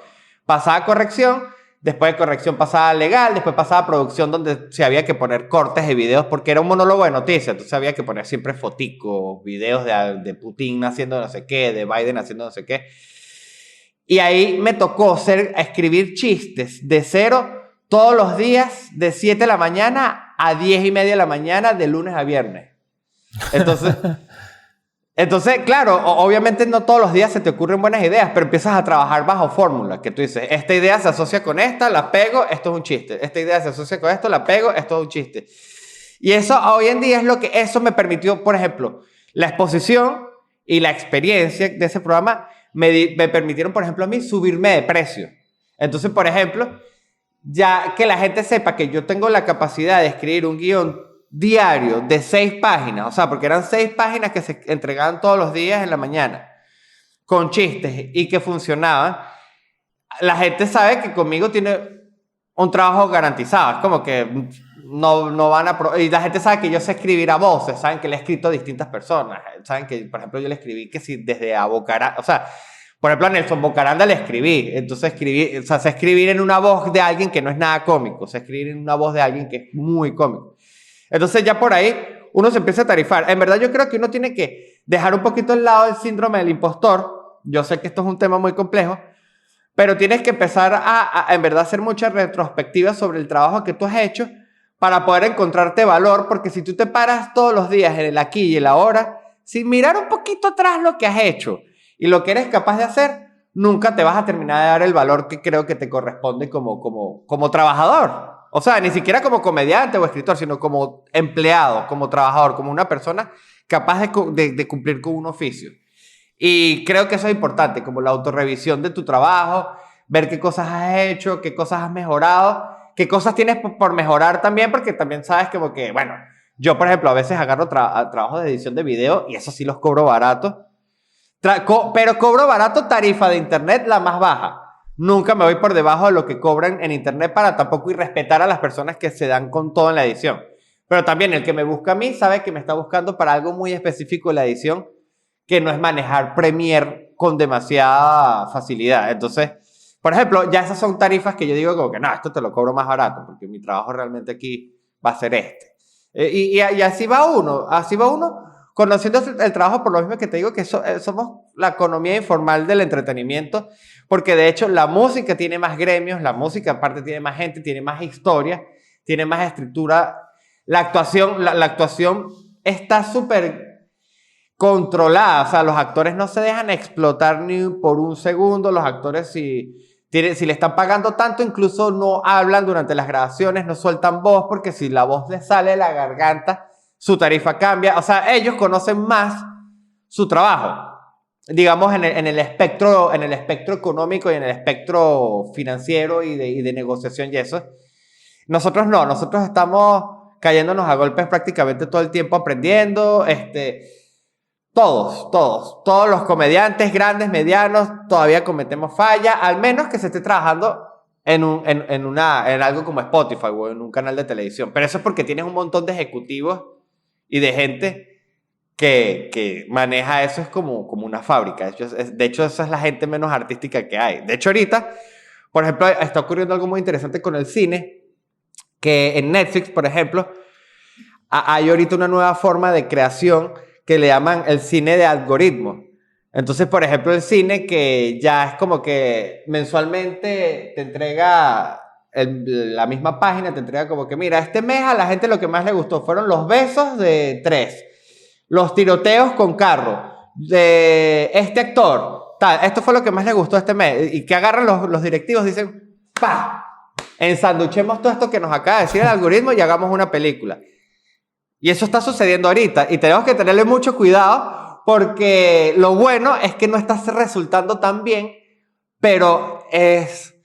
Speaker 2: pasaba a corrección, después de corrección pasaba a legal, después pasaba a producción donde se había que poner cortes de videos porque era un monólogo de noticias. Entonces había que poner siempre foticos, videos de Putin haciendo no sé qué, de Biden haciendo no sé qué. Y ahí me tocó escribir chistes de cero todos los días de 7 de la mañana a 10 y media de la mañana de lunes a viernes. Entonces, claro, obviamente no todos los días se te ocurren buenas ideas, pero empiezas a trabajar bajo fórmulas, que tú dices, esta idea se asocia con esta, la pego, esto es un chiste. Esta idea se asocia con esto, la pego, esto es un chiste. Y eso hoy en día es lo que eso me permitió, por ejemplo, la exposición y la experiencia de ese programa me permitieron, por ejemplo, a mí subirme de precio. Entonces, por ejemplo, ya que la gente sepa que yo tengo la capacidad de escribir un guión diario de 6 páginas, o sea, porque eran 6 páginas que se entregaban todos los días en la mañana, con chistes y que funcionaban, la gente sabe que conmigo tiene un trabajo garantizado. Es como que no van a... Y la gente sabe que yo sé escribir a voces, saben que le he escrito a distintas personas, saben que, por ejemplo, yo le escribí que si desde Abocará, o sea... Por ejemplo, a Nelson Bocaranda le escribí. Entonces sé escribir en una voz de alguien que no es nada cómico. Sé escribir en una voz de alguien que es muy cómico. Entonces ya por ahí uno se empieza a tarifar. En verdad yo creo que uno tiene que dejar un poquito al lado el síndrome del impostor. Yo sé que esto es un tema muy complejo, pero tienes que empezar a en verdad hacer mucha retrospectiva sobre el trabajo que tú has hecho para poder encontrarte valor, porque si tú te paras todos los días en el aquí y el ahora, sin mirar un poquito atrás lo que has hecho y lo que eres capaz de hacer, nunca te vas a terminar de dar el valor que creo que te corresponde como trabajador. O sea, ni siquiera como comediante o escritor, sino como empleado, como trabajador, como una persona capaz de cumplir con un oficio. Y creo que eso es importante, como la autorrevisión de tu trabajo, ver qué cosas has hecho, qué cosas has mejorado, qué cosas tienes por mejorar también, porque también sabes como que, bueno, yo por ejemplo a veces agarro trabajos de edición de video y eso sí los cobro barato, pero cobro barato tarifa de internet la más baja. Nunca me voy por debajo de lo que cobran en internet para tampoco irrespetar a las personas que se dan con todo en la edición. Pero también el que me busca a mí sabe que me está buscando para algo muy específico en la edición, que no es manejar Premiere con demasiada facilidad. Entonces, por ejemplo, ya esas son tarifas que yo digo como que no, esto te lo cobro más barato, porque mi trabajo realmente aquí va a ser este. Y así va uno, conociendo el trabajo, por lo mismo que te digo que somos la economía informal del entretenimiento, porque de hecho la música tiene más gremios, la música aparte tiene más gente, tiene más historia, tiene más estructura. La actuación está súper controlada, o sea, los actores no se dejan explotar ni por un segundo, los actores si le están pagando tanto, incluso no hablan durante las grabaciones, no sueltan voz, porque si la voz les sale de la garganta, su tarifa cambia. O sea, ellos conocen más su trabajo, digamos, en el espectro económico y en el espectro financiero y de negociación y eso. Nosotros no, nosotros estamos cayéndonos a golpes prácticamente todo el tiempo aprendiendo, todos los comediantes, grandes, medianos, todavía cometemos fallas, al menos que se esté trabajando en algo como Spotify o en un canal de televisión. Pero eso es porque tienes un montón de ejecutivos y de gente que maneja eso, es como una fábrica. De hecho, esa es la gente menos artística que hay. De hecho, ahorita, por ejemplo, está ocurriendo algo muy interesante con el cine, que en Netflix, por ejemplo, hay ahorita una nueva forma de creación que le llaman el cine de algoritmo. Entonces, por ejemplo, el cine que ya es como que mensualmente te entrega la misma página, te entrega como que, mira, este mes a la gente lo que más le gustó fueron los besos de 3, los tiroteos con carro, de este actor, tal, esto fue lo que más le gustó este mes. Y que agarran los directivos, dicen, ¡pa! Ensanduchemos todo esto que nos acaba de decir el algoritmo y hagamos una película. Y eso está sucediendo ahorita. Y tenemos que tenerle mucho cuidado porque lo bueno es que no está resultando tan bien, pero es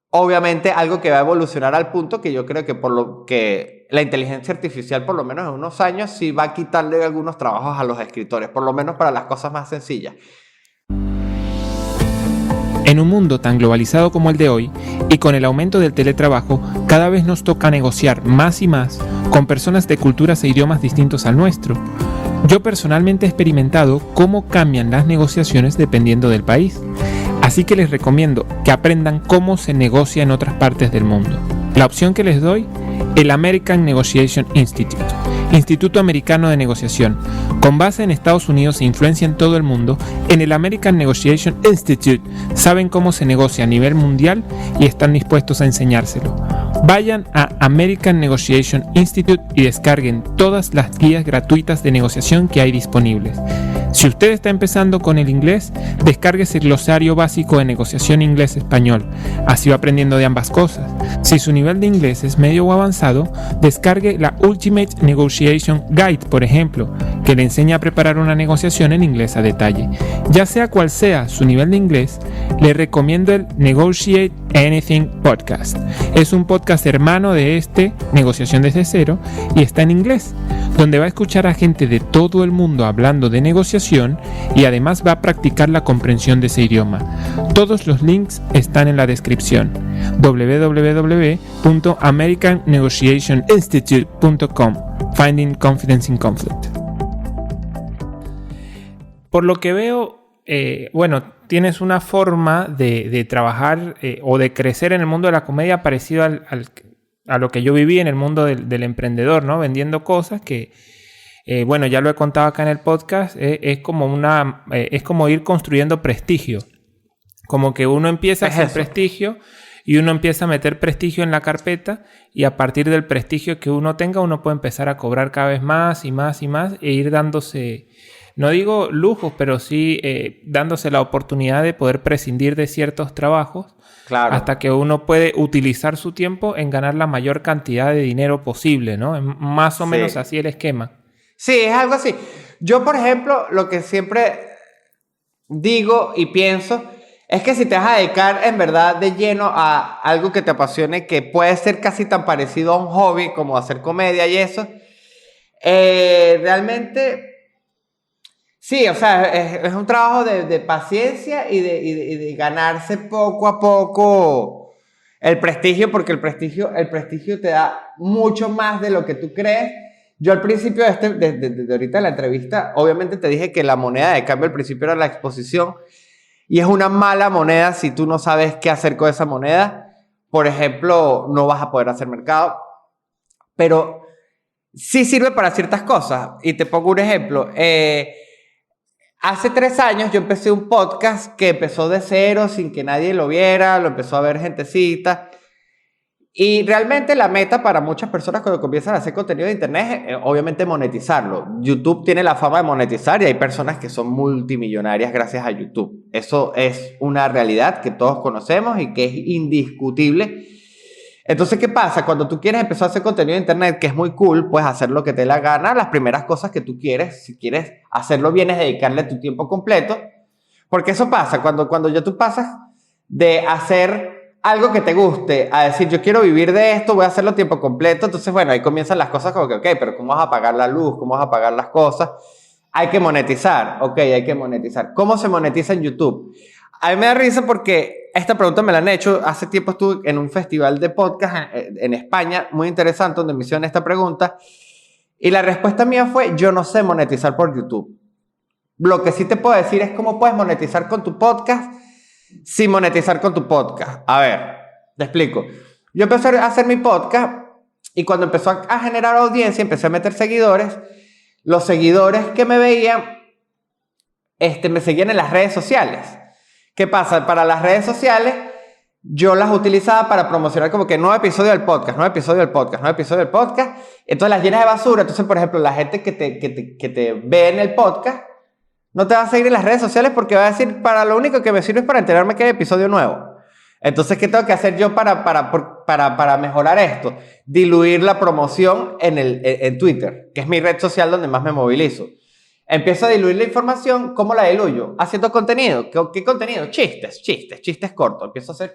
Speaker 2: obviamente algo que va a evolucionar al punto que yo creo que por lo que la inteligencia artificial, por lo menos en unos años, sí va a quitarle algunos trabajos a los escritores, por lo menos para las cosas más sencillas.
Speaker 1: En un mundo tan globalizado como el de hoy, y con el aumento del teletrabajo, cada vez nos toca negociar más y más con personas de culturas e idiomas distintos al nuestro. Yo personalmente he experimentado cómo cambian las negociaciones dependiendo del país, así que les recomiendo que aprendan cómo se negocia en otras partes del mundo. La opción que les doy, el American Negotiation Institute, Instituto Americano de Negociación. Con base en Estados Unidos e influencia en todo el mundo, en el American Negotiation Institute saben cómo se negocia a nivel mundial y están dispuestos a enseñárselo. Vayan a American Negotiation Institute y descarguen todas las guías gratuitas de negociación que hay disponibles. Si usted está empezando con el inglés, descárguese el glosario básico de negociación inglés-español, así va aprendiendo de ambas cosas. Si su nivel de inglés es medio o avanzado, descargue la Ultimate Negotiation Guide, por ejemplo, que le enseña a preparar una negociación en inglés a detalle. Ya sea cual sea su nivel de inglés, le recomiendo el Negotiate Anything Podcast. Es un podcast hermano de Negociación desde cero, y está en inglés, donde va a escuchar a gente de todo el mundo hablando de negociación y además va a practicar la comprensión de ese idioma. Todos los links están en la descripción. www.americannegotiationinstitute.com. Finding Confidence in Conflict. Por lo que veo, tienes una forma de trabajar o de crecer en el mundo de la comedia parecido a lo que yo viví en el mundo del emprendedor, ¿no? Vendiendo cosas que, ya lo he contado acá en el podcast, es como ir construyendo prestigio. Como que uno empieza sin prestigio y uno empieza a meter prestigio en la carpeta, y a partir del prestigio que uno tenga, uno puede empezar a cobrar cada vez más y más y más e ir dándose, no digo lujos, pero sí dándose la oportunidad de poder prescindir de ciertos trabajos. Claro. Hasta que uno puede utilizar su tiempo en ganar la mayor cantidad de dinero posible, ¿no? Es más o menos así el esquema.
Speaker 2: Sí, es algo así. Yo, por ejemplo, lo que siempre digo y pienso Es que si te vas a dedicar en verdad de lleno a algo que te apasione, que puede ser casi tan parecido a un hobby como hacer comedia y eso, realmente sí, o sea, es un trabajo de paciencia y de ganarse poco a poco el prestigio, porque el prestigio te da mucho más de lo que tú crees. Yo al principio de ahorita de la entrevista, obviamente te dije que la moneda de cambio al principio era la exposición, y es una mala moneda si tú no sabes qué hacer con esa moneda. Por ejemplo, no vas a poder hacer mercado, pero sí sirve para ciertas cosas. Y te pongo un ejemplo. Hace 3 años yo empecé un podcast que empezó de cero, sin que nadie lo viera, lo empezó a ver gentecita. Y realmente la meta para muchas personas cuando comienzan a hacer contenido de internet es obviamente monetizarlo. YouTube tiene la fama de monetizar y hay personas que son multimillonarias gracias a YouTube. Eso es una realidad que todos conocemos y que es indiscutible. Entonces, ¿qué pasa? Cuando tú quieres empezar a hacer contenido de internet, que es muy cool, puedes hacer lo que te dé la gana, las primeras cosas que tú quieres. Si quieres hacerlo bien es dedicarle tu tiempo completo. Porque eso pasa, cuando ya tú pasas de hacer algo que te guste a decir, yo quiero vivir de esto, voy a hacerlo a tiempo completo. Entonces, bueno, ahí comienzan las cosas como que, ok, pero ¿cómo vas a pagar la luz? ¿Cómo vas a pagar las cosas? Hay que monetizar. Ok, hay que monetizar. ¿Cómo se monetiza en YouTube? A mí me da risa porque esta pregunta me la han hecho. Hace tiempo estuve en un festival de podcast en España, muy interesante, donde me hicieron esta pregunta. Y la respuesta mía fue, yo no sé monetizar por YouTube. Lo que sí te puedo decir es cómo puedes monetizar con tu podcast sin monetizar con tu podcast. A ver, te explico. Yo empecé a hacer mi podcast y cuando empezó a generar audiencia, empecé a meter seguidores. Los seguidores que me veían, me seguían en las redes sociales. ¿Qué pasa? Para las redes sociales, yo las utilizaba para promocionar como que nuevo episodio del podcast, nuevo episodio del podcast, nuevo episodio del podcast. Entonces las llenas de basura. Entonces, por ejemplo, la gente que te ve en el podcast no te va a seguir en las redes sociales porque va a decir, para lo único que me sirve es para enterarme que hay episodio nuevo. Entonces, ¿qué tengo que hacer yo para mejorar esto? Diluir la promoción en Twitter, que es mi red social donde más me movilizo. Empiezo a diluir la información. ¿Cómo la diluyo? Haciendo contenido. ¿Qué contenido? Chistes cortos. Empiezo a hacer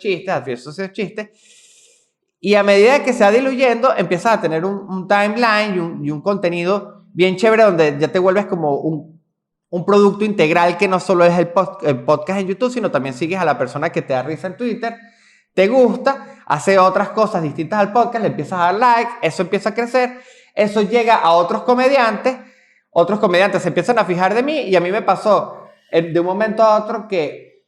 Speaker 2: chistes. Y a medida que se va diluyendo, empiezas a tener un timeline y un contenido bien chévere donde ya te vuelves como un producto integral que no solo es el podcast en YouTube, sino también sigues a la persona que te da risa en Twitter, te gusta, hace otras cosas distintas al podcast, le empiezas a dar like, eso empieza a crecer, eso llega a otros comediantes se empiezan a fijar de mí y a mí me pasó de un momento a otro que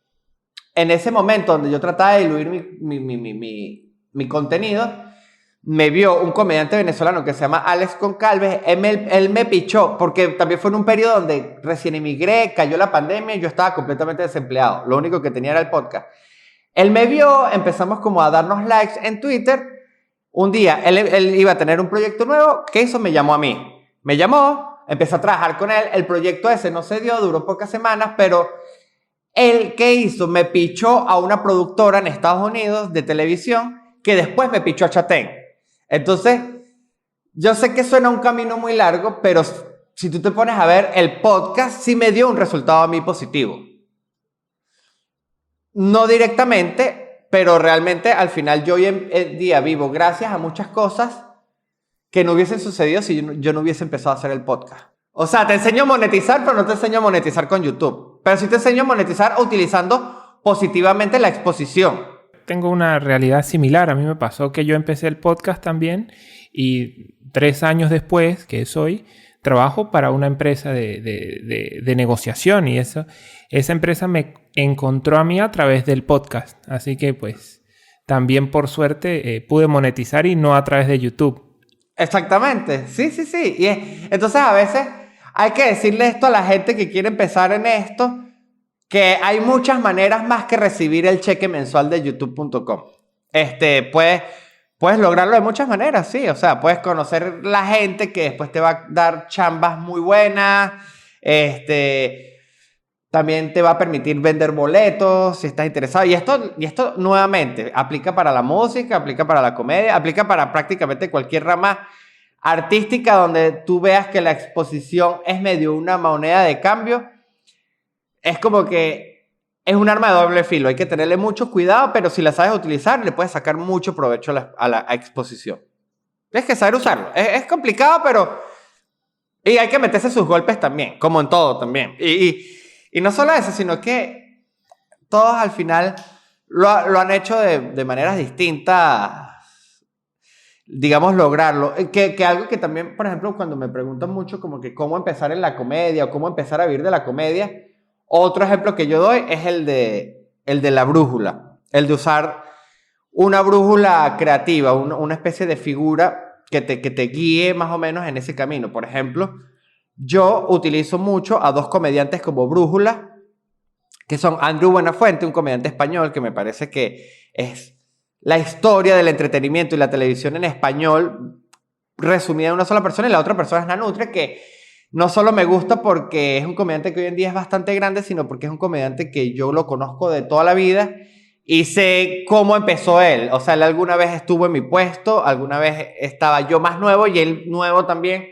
Speaker 2: en ese momento donde yo trataba de diluir mi contenido, me vio un comediante venezolano que se llama Alex Concalves. Él me pichó porque también fue en un periodo donde recién emigré, cayó la pandemia y yo estaba completamente desempleado. Lo único que tenía era el podcast. Él me vio, empezamos como a darnos likes en Twitter. Un día él iba a tener un proyecto nuevo. ¿Qué hizo? Me llamó a mí. Me llamó, empecé a trabajar con él. El proyecto ese no se dio, duró pocas semanas, pero él, ¿qué hizo? Me pichó a una productora en Estados Unidos de televisión que después me pichó a Chatén. Entonces, yo sé que suena un camino muy largo, pero si tú te pones a ver, el podcast sí me dio un resultado a mí positivo. No directamente, pero realmente al final yo hoy en día vivo gracias a muchas cosas que no hubiesen sucedido si yo no hubiese empezado a hacer el podcast. O sea, te enseño a monetizar, pero no te enseño a monetizar con YouTube. Pero sí te enseño a monetizar utilizando positivamente la exposición.
Speaker 1: Tengo una realidad similar. A mí me pasó que yo empecé el podcast también y 3 años después, que es hoy, trabajo para una empresa de negociación y esa empresa me encontró a mí a través del podcast. Así que pues también por suerte pude monetizar y no a través de YouTube.
Speaker 2: Exactamente, sí. Entonces a veces hay que decirle esto a la gente que quiere empezar en esto, que hay muchas maneras más que recibir el cheque mensual de youtube.com. Puedes lograrlo de muchas maneras, sí. O sea, puedes conocer la gente que después te va a dar chambas muy buenas. También te va a permitir vender boletos si estás interesado. Y esto nuevamente aplica para la música, aplica para la comedia, aplica para prácticamente cualquier rama artística donde tú veas que la exposición es medio una moneda de cambio. Es como que es un arma de doble filo. Hay que tenerle mucho cuidado, pero si la sabes utilizar, le puedes sacar mucho provecho a la exposición. Tienes que saber usarlo. Es complicado, pero... Y hay que meterse sus golpes también, como en todo también. Y no solo eso, sino que todos al final lo han hecho de maneras distintas, digamos, lograrlo. Que algo que también, por ejemplo, cuando me preguntan mucho como que cómo empezar en la comedia o cómo empezar a vivir de la comedia, otro ejemplo que yo doy es el de la brújula. El de usar una brújula creativa, una especie de figura que te guíe más o menos en ese camino. Por ejemplo, yo utilizo mucho a dos comediantes como brújula, que son Andrew Buenafuente, un comediante español que me parece que es la historia del entretenimiento y la televisión en español resumida en una sola persona, y la otra persona es Nanutria, que no solo me gusta porque es un comediante que hoy en día es bastante grande, sino porque es un comediante que yo lo conozco de toda la vida y sé cómo empezó él. O sea, él alguna vez estuvo en mi puesto, alguna vez estaba yo más nuevo y él nuevo también.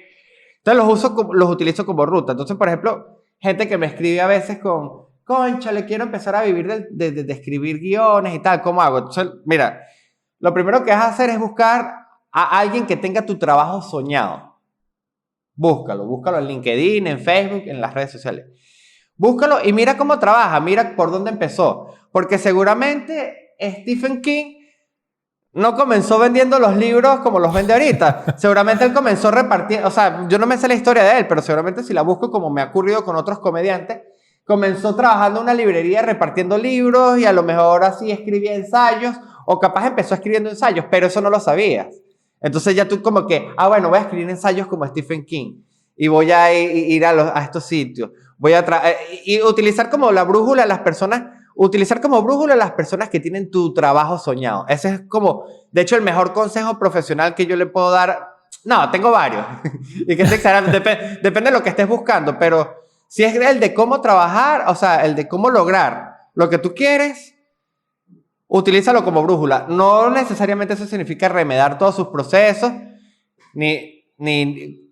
Speaker 2: Entonces los utilizo como ruta. Entonces, por ejemplo, gente que me escribe a veces con, concha, le quiero empezar a vivir de escribir guiones y tal, ¿cómo hago? Entonces, mira, lo primero que vas a hacer es buscar a alguien que tenga tu trabajo soñado. Búscalo en LinkedIn, en Facebook, en las redes sociales. Búscalo y mira cómo trabaja, mira por dónde empezó. Porque seguramente Stephen King no comenzó vendiendo los libros como los vende ahorita. Seguramente él comenzó repartiendo, o sea, yo no me sé la historia de él, pero seguramente si la busco, como me ha ocurrido con otros comediantes, comenzó trabajando en una librería repartiendo libros y a lo mejor así escribía ensayos, o capaz empezó escribiendo ensayos, pero eso no lo sabías. Entonces ya tú como que, voy a escribir ensayos como Stephen King y voy a ir a estos sitios. Voy a y utilizar como la brújula a las personas, utilizar como brújula a las personas que tienen tu trabajo soñado. Ese es como, de hecho, el mejor consejo profesional que yo le puedo dar. No, tengo varios. Y que depende de lo que estés buscando, pero si es el de cómo trabajar, o sea, el de cómo lograr lo que tú quieres, utilízalo como brújula. No necesariamente eso significa remedar todos sus procesos, ni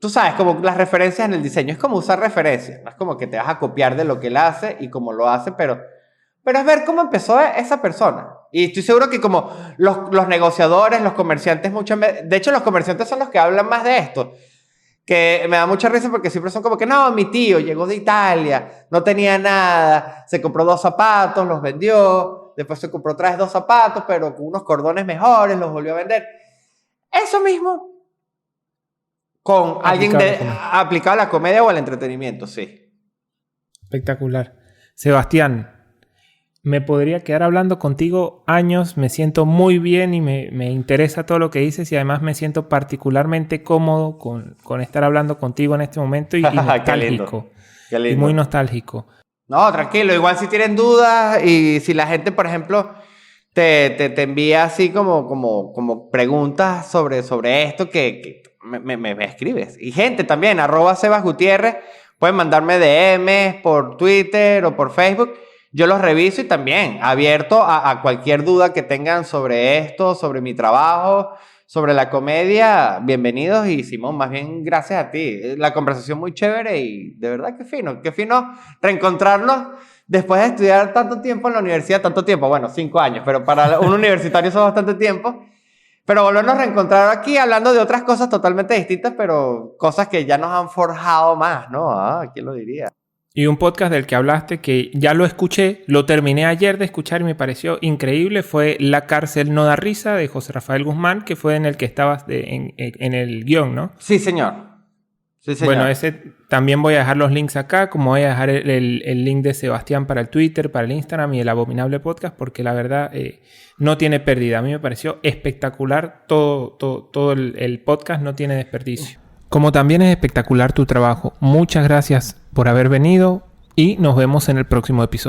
Speaker 2: tú sabes, como las referencias en el diseño. Es como usar referencias. No es como que te vas a copiar de lo que él hace y cómo lo hace, pero es ver cómo empezó esa persona. Y estoy seguro que como los negociadores, los comerciantes, de hecho, los comerciantes son los que hablan más de esto. Que me da mucha risa porque siempre son como que, no, mi tío llegó de Italia, no tenía nada, se compró 2 zapatos, los vendió, después se compró otra vez 2 zapatos, pero con unos cordones mejores, los volvió a vender. Eso mismo con alguien aplicado a la comedia o al entretenimiento, sí.
Speaker 1: Espectacular. Sebastián, me podría quedar hablando contigo años, me siento muy bien y me interesa todo lo que dices y además me siento particularmente cómodo con estar hablando contigo en este momento y nostálgico.
Speaker 2: Qué lindo.
Speaker 1: Y muy nostálgico.
Speaker 2: No, tranquilo, igual si tienen dudas y si la gente, por ejemplo, te envía así como preguntas sobre esto que me escribes. Y gente también, @SebasGutierrez, pueden mandarme DMs por Twitter o por Facebook. Yo los reviso y también abierto a cualquier duda que tengan sobre esto, sobre mi trabajo, sobre la comedia. Bienvenidos y Simón, más bien gracias a ti. La conversación muy chévere y de verdad qué fino reencontrarnos después de estudiar tanto tiempo en la universidad, tanto tiempo, bueno, 5 años, pero para un universitario eso es bastante tiempo. Pero volvernos a reencontrar aquí hablando de otras cosas totalmente distintas, pero cosas que ya nos han forjado más, ¿no? ¿Quién lo diría?
Speaker 1: Y un podcast del que hablaste que ya lo escuché, lo terminé ayer de escuchar y me pareció increíble, fue La cárcel no da risa, de José Rafael Guzmán, que fue en el que estabas en el guión, ¿no?
Speaker 2: Sí, señor. Sí, señor.
Speaker 1: Bueno, ese también voy a dejar los links acá, como voy a dejar el link de Sebastián para el Twitter, para el Instagram y el Abominable Podcast, porque la verdad no tiene pérdida. A mí me pareció espectacular todo el podcast, no tiene desperdicio. Como también es espectacular tu trabajo. Muchas gracias por haber venido y nos vemos en el próximo episodio.